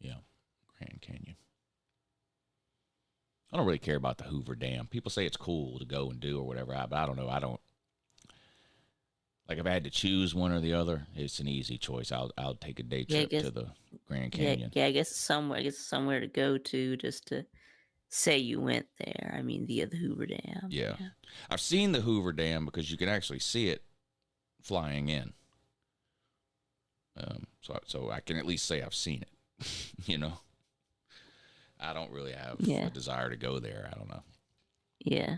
Yeah, Grand Canyon. I don't really care about the Hoover Dam. People say it's cool to go and do or whatever, but I don't know. I don't. Like if I had to choose one or the other, it's an easy choice. I'll take a day Yeah, I trip guess. to the Grand Yeah, Canyon. yeah. I guess somewhere to go to just to say you went there. I mean, the Hoover Dam. Yeah. I've seen the Hoover Dam because you can actually see it flying in. So I can at least say I've seen it. You know, I don't really have Yeah. a desire to go there. I don't know. Yeah.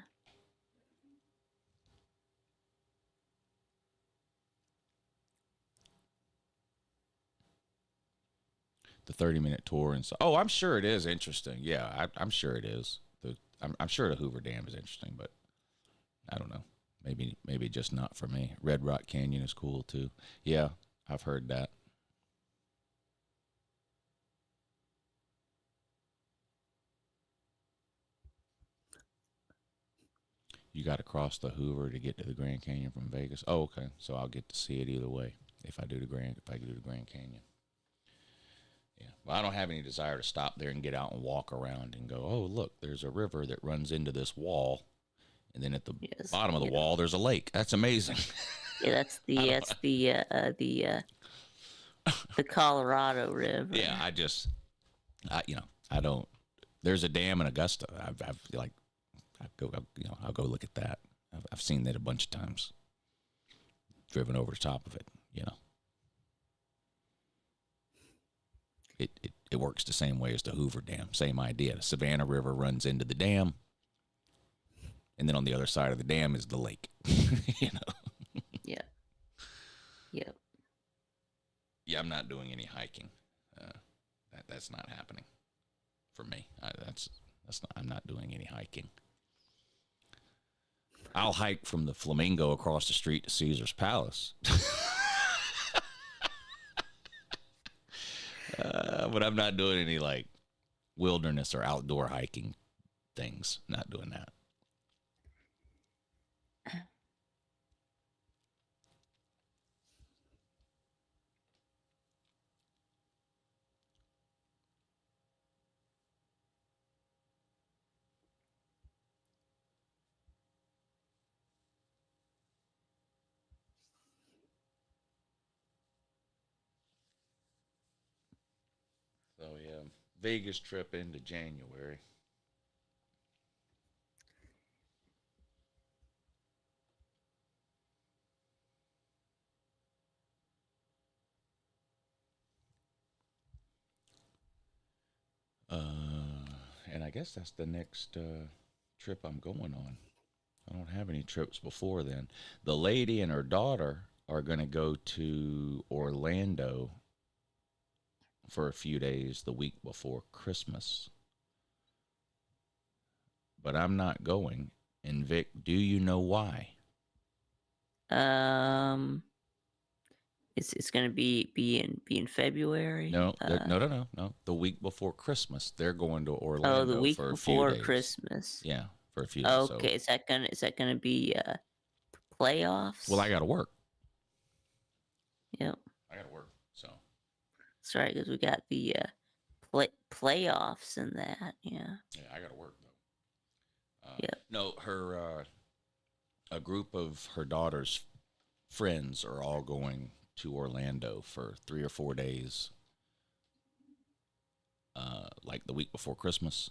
The 30-minute tour and so. Oh, I'm sure it is interesting. Yeah, I'm sure it is. I'm sure the Hoover Dam is interesting, but I don't know. Maybe just not for me. Red Rock Canyon is cool too. Yeah, I've heard that. You got to cross the Hoover to get to the Grand Canyon from Vegas. Oh, okay. So I'll get to see it either way if I do the Grand Canyon. Yeah. Well, I don't have any desire to stop there and get out and walk around and go, oh, look, there's a river that runs into this wall, and then at the bottom of the wall there's a lake. That's amazing. Yeah, that's the the Colorado River. Yeah, I don't. There's a dam in Augusta. I'll go look at that. I've seen that a bunch of times. Driven over the top of it, It works the same way as the Hoover Dam. Same idea. The Savannah River runs into the dam, and then on the other side of the dam is the lake. Yeah. Yep. Yeah, I'm not doing any hiking. That's not happening for me. I'm not doing any hiking. I'll hike from the Flamingo across the street to Caesar's Palace. But I'm not doing any like wilderness or outdoor hiking things. Not doing that. So yeah, Vegas trip into January. And I guess that's the next trip I'm going on. I don't have any trips before then. The lady and her daughter are going to go to Orlando for a few days the week before Christmas. But I'm not going. And Vic, do you know why? It's gonna be in February. No. The week before Christmas, they're going to Orlando. Oh, the week for a few before days. Christmas. Yeah, for a few days. Okay, So. is that gonna be playoffs? Well, I got to work. Yep. I got to work. So. That's right, because we got the playoffs and that. Yeah. Yeah, I got to work though. Yep. No, her a group of her daughter's friends are all going to Orlando for 3 or 4 days, like the week before Christmas.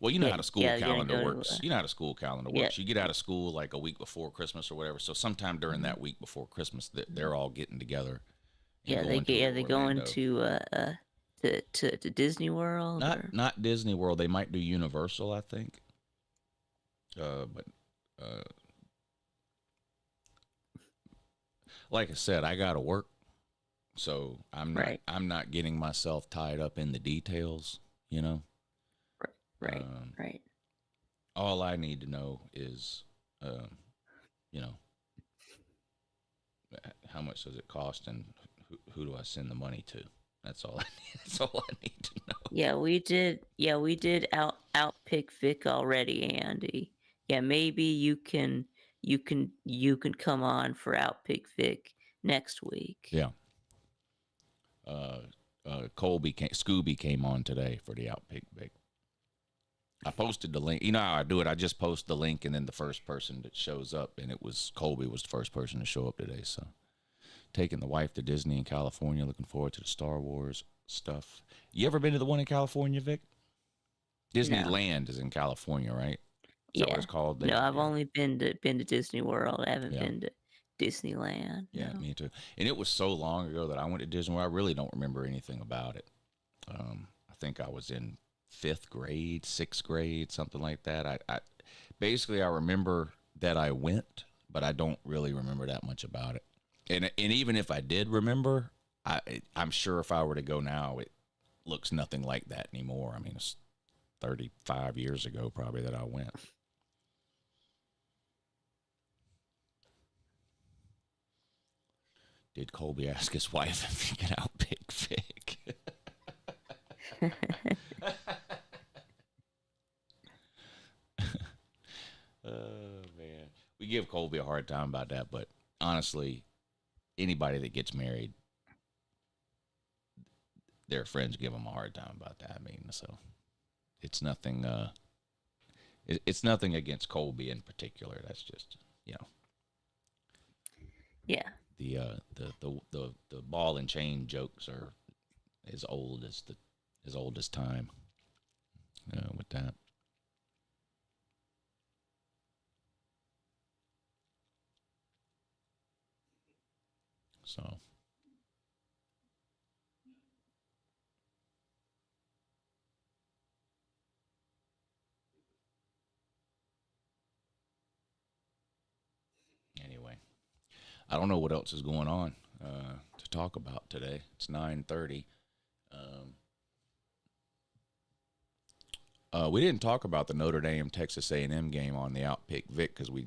Well, you know how the school they're gonna calendar go to, works. You know how the school calendar works. You get out of school like a week before Christmas or whatever. So sometime during that week before Christmas, they're all getting together. And yeah, going to they're going Orlando. to Disney World. Not Disney World. They might do Universal, I think. But like I said, I gotta work, so I'm not getting myself tied up in the details. You know. Right. All I need to know is, you know, how much does it cost and who do I send the money to? That's all I need. That's all I need to know. Yeah, we did. Yeah, we did outpick Vic already, Andy. Yeah, maybe you can come on for Outpick Vic next week. Yeah. Scooby came on today for the Outpick Vic. I posted the link. You know how I do it. I just post the link, and then the first person that shows up, and it was Colby was the first person to show up today. So, taking the wife to Disney in California. Looking forward to the Star Wars stuff. You ever been to the one in California, Vic? Disneyland is in California, right? Is that what it's called? No, I've only been to Disney World. I haven't been to Disneyland. Yeah, no. me too. And it was so long ago that I went to Disney World. I really don't remember anything about it. I think I was in 5th grade, 6th grade, something like that. I basically I remember that I went, but I don't really remember that much about it. And even if I did remember, I'm sure if I were to go now, it looks nothing like that anymore. I mean, it's 35 years ago probably that I went. Did Colby ask his wife if he could outpick Vic? Oh, man. We give Colby a hard time about that, but honestly, anybody that gets married, their friends give them a hard time about that. I mean, so it's nothing, it's nothing against Colby in particular. That's just, you know. Yeah. The ball and chain jokes are as old as time. With that. So. Anyway, I don't know what else is going on to talk about today. It's 9:30. We didn't talk about the Notre Dame Texas A&M game on the Outpick Vic because we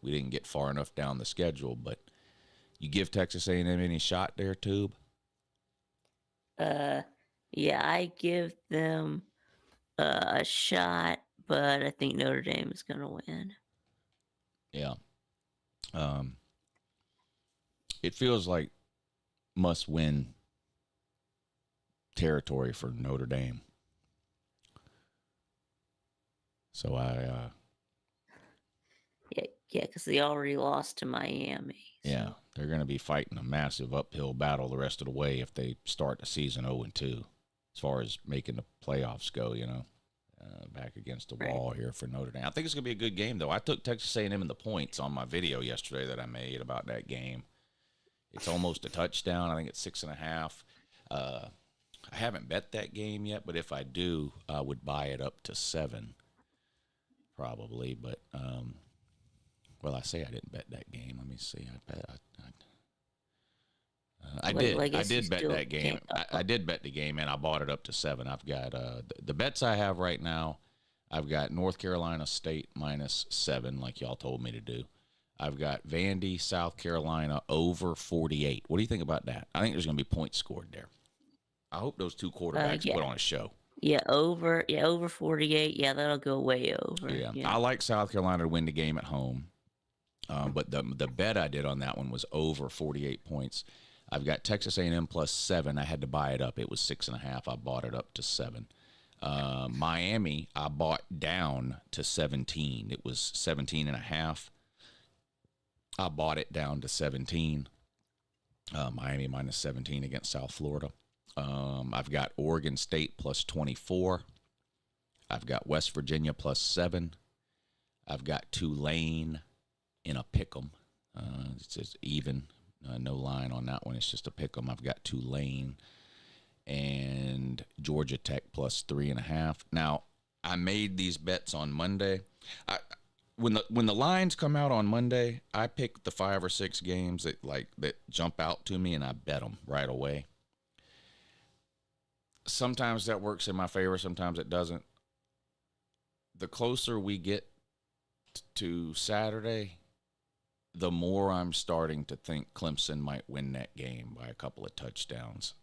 didn't get far enough down the schedule. But you give Texas A&M any shot there, Tube? Yeah, I give them a shot, but I think Notre Dame is going to win. Yeah. It feels like must-win territory for Notre Dame. So Yeah, because they already lost to Miami. So. Yeah, they're going to be fighting a massive uphill battle the rest of the way if they start the season 0-2, as far as making the playoffs go, you know, back against the wall here for Notre Dame. I think it's going to be a good game, though. I took Texas A&M in the points on my video yesterday that I made about that game. It's almost a touchdown. I think it's 6.5. I haven't bet that game yet, but if I do, I would buy it up to 7. Probably, but well, I say I didn't bet that game. Let me see. I did bet that game. I did bet the game, and I bought it up to 7. I've got the bets I have right now. I've got North Carolina State -7, like y'all told me to do. I've got Vandy, South Carolina over 48. What do you think about that? I think there's going to be points scored there. I hope those two quarterbacks put on a show. Yeah, over 48. Yeah, that'll go way over. Yeah. I like South Carolina to win the game at home. But the bet I did on that one was over 48 points. I've got Texas A&M plus 7. I had to buy it up. It was 6.5. I bought it up to 7. Miami, I bought down to 17. It was 17.5. I bought it down to 17. Miami minus 17 against South Florida. I've got Oregon State plus 24. I've got West Virginia plus 7. I've got Tulane in a pick'em. It's just even. No line on that one. It's just a pick'em. I've got Tulane and Georgia Tech plus 3.5. Now, I made these bets on Monday. When the lines come out on Monday, I pick the 5 or 6 games that jump out to me, and I bet them right away. Sometimes that works in my favor. Sometimes it doesn't. The closer we get to Saturday, the more I'm starting to think Clemson might win that game by a couple of touchdowns.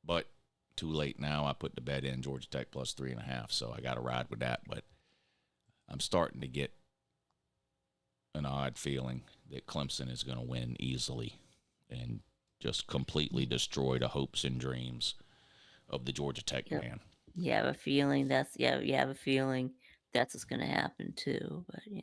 But too late now. I put the bet in Georgia Tech plus 3.5, so I got to ride with that. But I'm starting to get an odd feeling that Clemson is going to win easily and just completely destroy the hopes and dreams of the Georgia Tech man. You have a feeling that's what's going to happen too. But yeah.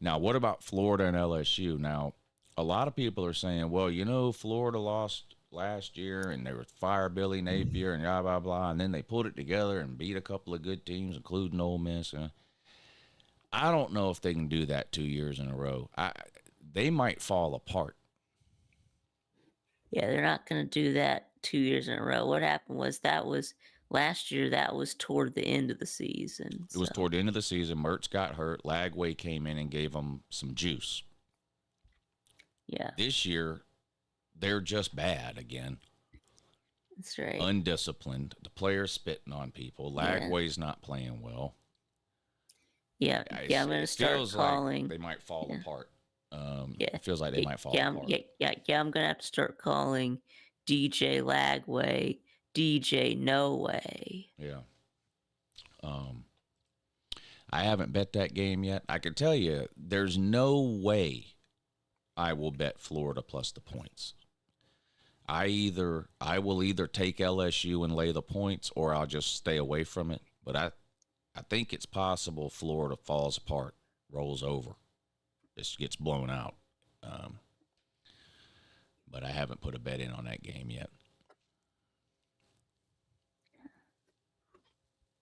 Now, what about Florida and LSU? Now, a lot of people are saying, well, Florida lost last year and they were fire Billy Napier and blah, blah, blah, and then they put it together and beat a couple of good teams, including Ole Miss. I don't know if they can do that 2 years in a row. They might fall apart. Yeah, they're not going to do that 2 years in a row. What happened was last year, that was toward the end of the season. It was toward the end of the season. Mertz got hurt. Lagway came in and gave them some juice. Yeah. This year, they're just bad again. That's right. Undisciplined. The players spitting on people. Lagway's not playing well. Yeah, I'm going to start calling. Like they might fall apart. It feels like they might fall apart. I'm going to have to start calling DJ Lagway, DJ No Way. Yeah. I haven't bet that game yet. I can tell you, there's no way I will bet Florida plus the points. I will either take LSU and lay the points, or I'll just stay away from it. But I think it's possible Florida falls apart, rolls over, just gets blown out. But I haven't put a bet in on that game yet.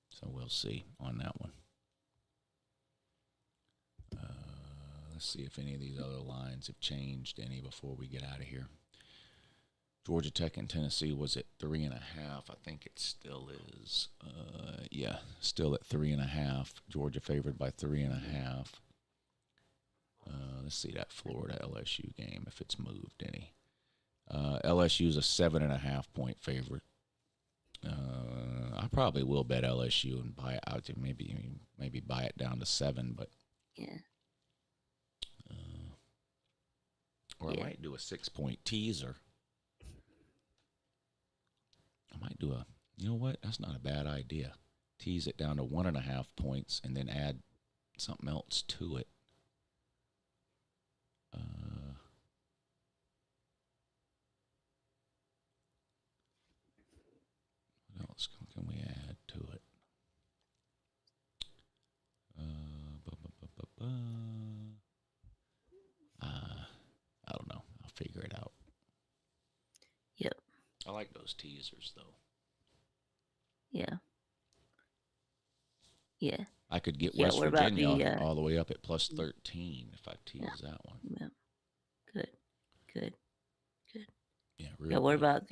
So we'll see on that one. Let's see if any of these other lines have changed any before we get out of here. Georgia Tech and Tennessee was at 3.5. I think it still is. Still at 3.5. Georgia favored by 3.5. Let's see that Florida LSU game, if it's moved any. LSU's a 7.5 point favorite. I probably will bet LSU and buy it out to maybe buy it down to 7, but yeah. I might do a 6-point teaser. I might do you know what? That's not a bad idea. Tease it down to 1.5 points and then add something else to it. What else can we add to it? I don't know. I'll figure it out. Yep. I like those teasers, though. Yeah. Yeah. I could get West Virginia all the way up at plus 13 if I tease that one. Yeah. Good. Yeah. Yeah. What about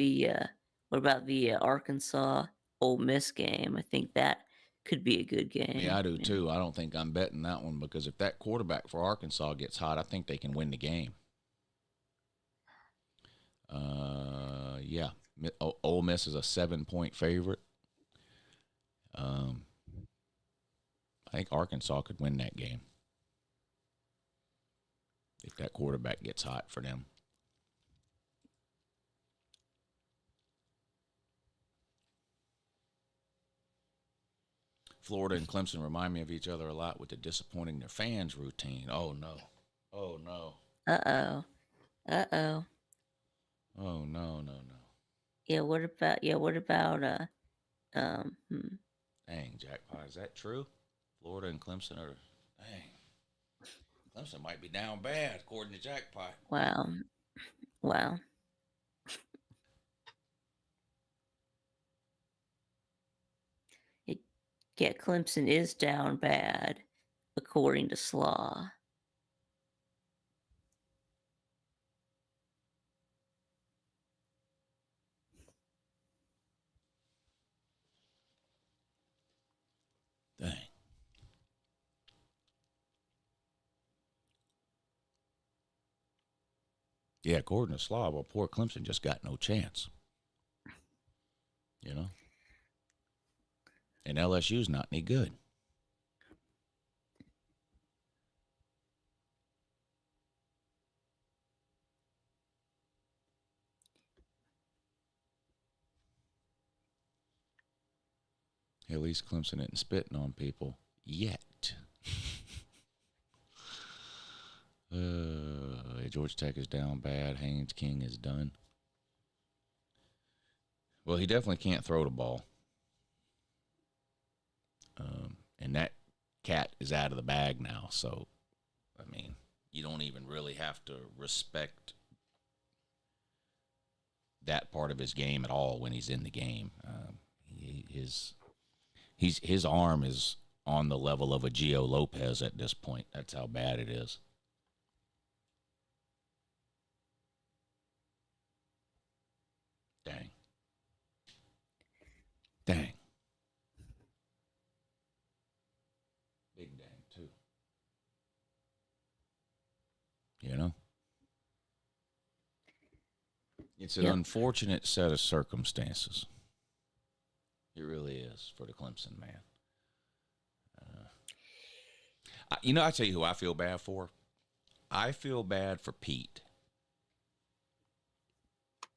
the Arkansas Ole Miss game? I think that could be a good game. Yeah, I do too. I don't think I'm betting that one because if that quarterback for Arkansas gets hot, I think they can win the game. Ole Miss is a 7-point favorite. I think Arkansas could win that game if that quarterback gets hot for them. Florida and Clemson remind me of each other a lot with the disappointing their fans routine. Oh, no. Uh-oh. Oh no. What about hmm. Dang, jackpot. Is that true? Florida and Clemson are dang. Clemson might be down bad according to jackpot. Wow. It, yeah, Clemson is down bad, according to Slaw. Dang. Yeah, according to Slaw, well, poor Clemson just got no chance. You know? And LSU's not any good. At least Clemson isn't spitting on people yet. Georgia Tech is down bad. Haynes King is done. Well, he definitely can't throw the ball. And that cat is out of the bag now. So, I mean, you don't even really have to respect that part of his game at all when he's in the game. His arm is on the level of a Gio Lopez at this point. That's how bad it is. Dang. Big dang, too. You know? It's an unfortunate set of circumstances. It really is for the Clemson man. I tell you who I feel bad for. I feel bad for Pete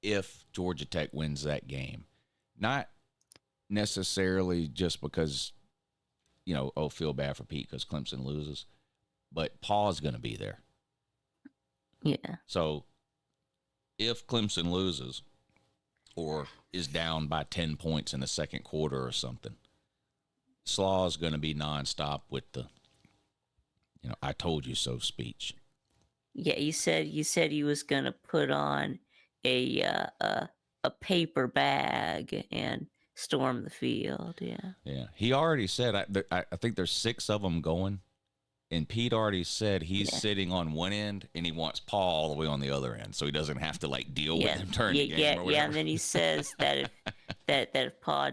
if Georgia Tech wins that game. Not necessarily just because, feel bad for Pete because Clemson loses, but Paul's going to be there. Yeah. So if Clemson loses or is down by 10 points in the second quarter or something, Slaw's going to be nonstop with the, I told you so speech. Yeah, you said he was going to put on a paper bag and storm the field. Yeah. He already said, I think there's 6 of them going. And Pete already said he's sitting on one end and he wants Paul all the way on the other end, so he doesn't have to deal with him turning the game or whatever. Yeah, and then he says that if Paul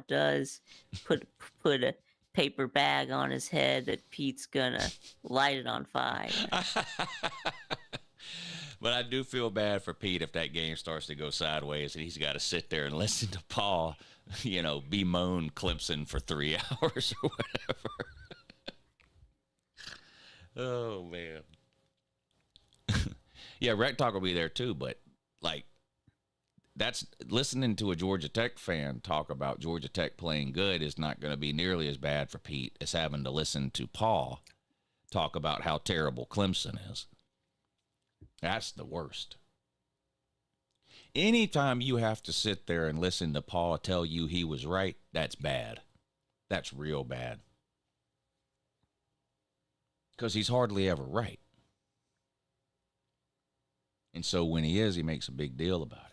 does put a paper bag on his head, that Pete's gonna light it on fire. But I do feel bad for Pete if that game starts to go sideways and he's got to sit there and listen to Paul, bemoan Clemson for 3 hours or whatever. Oh, man. Yeah, Rec Talk will be there too, but, that's listening to a Georgia Tech fan talk about Georgia Tech playing good is not going to be nearly as bad for Pete as having to listen to Paul talk about how terrible Clemson is. That's the worst. Anytime you have to sit there and listen to Paul tell you he was right, that's bad. That's real bad. Because he's hardly ever right. And so when he is, he makes a big deal about it.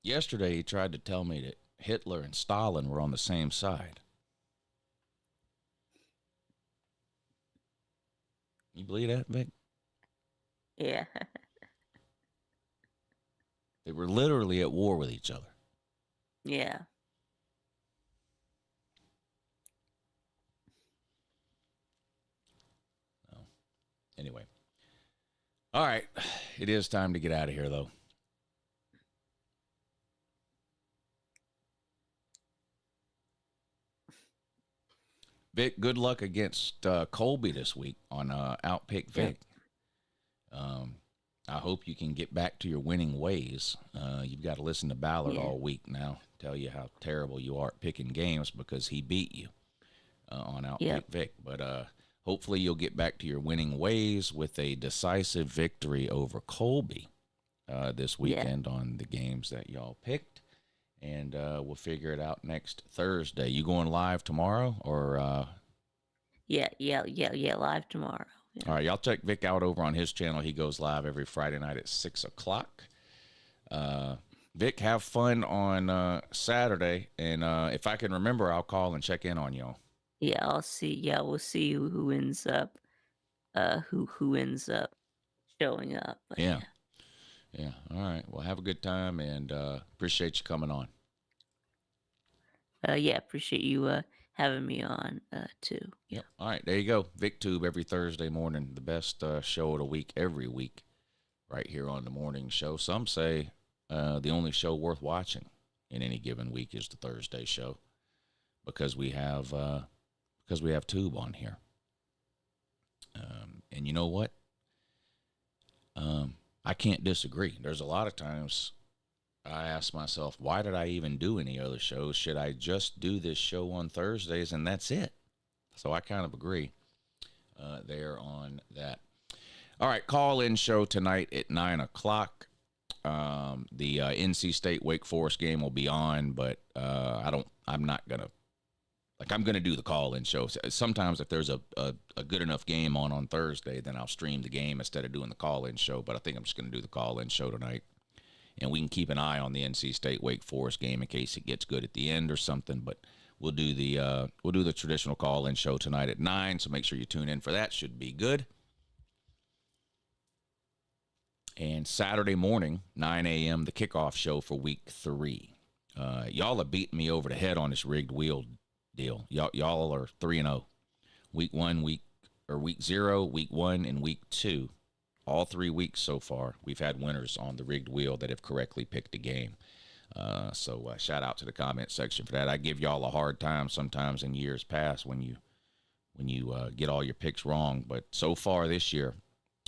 Yesterday, he tried to tell me that Hitler and Stalin were on the same side. You believe that, Vic? Yeah. They were literally at war with each other. Yeah. No. Anyway. All right. It is time to get out of here, though. Vic, good luck against Colby this week on Outpick Vic. I hope you can get back to your winning ways. You've got to listen to Ballard all week now, tell you how terrible you are at picking games because he beat you. on Outpick Yep. Vic. But hopefully you'll get back to your winning ways with a decisive victory over Colby this weekend on the games that y'all picked. And we'll figure it out next Thursday. You going live tomorrow or? Yeah, live tomorrow. Yeah. All right, y'all check Vic out over on his channel. He goes live every Friday night at 6 o'clock. Vic, have fun on Saturday, and if I can remember, I'll call and check in on y'all. Yeah, I'll see. Yeah, we'll see who ends up, who ends up showing up. But Yeah. All right. Well, have a good time, and appreciate you coming on. yeah, appreciate you having me on too. Yep. All right, there you go. VicTube every Thursday morning, the best show of the week every week, right here on the morning show. Some say the only show worth watching in any given week is the Thursday show because we have Tube on here. And you know what? I can't disagree. There's a lot of times I ask myself, why did I even do any other shows? Should I just do this show on Thursdays and that's it? So I kind of agree there on that. All right, call-in show tonight at 9 o'clock. The NC State Wake Forest game will be on, but I'm going to do the call-in show. Sometimes if there's a good enough game on Thursday, then I'll stream the game instead of doing the call-in show. But I think I'm just going to do the call-in show tonight. And we can keep an eye on the NC State Wake Forest game in case it gets good at the end or something. But we'll do the traditional call-in show tonight at 9. So make sure you tune in for that. Should be good. And Saturday morning, 9 a.m., the kickoff show for week 3. Y'all are beating me over the head on this rigged wheel deal. Y'all are 3-0. Week 0, week 1, and week 2. All 3 weeks so far, we've had winners on the rigged wheel that have correctly picked a game. So shout out to the comment section for that. I give y'all a hard time sometimes in years past when you get all your picks wrong. But so far this year,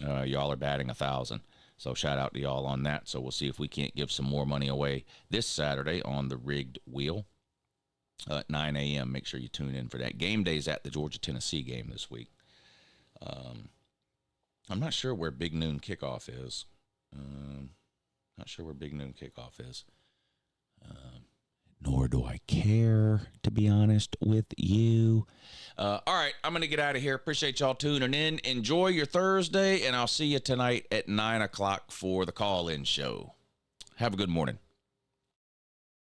y'all are batting 1,000. So shout out to y'all on that. So we'll see if we can't give some more money away this Saturday on the rigged wheel at 9 a.m. Make sure you tune in for that. Game day's at the Georgia-Tennessee game this week. I'm not sure where Big Noon Kickoff is. Nor do I care, to be honest with you. All right, I'm going to get out of here. Appreciate y'all tuning in. Enjoy your Thursday, and I'll see you tonight at 9 o'clock for the call-in show. Have a good morning.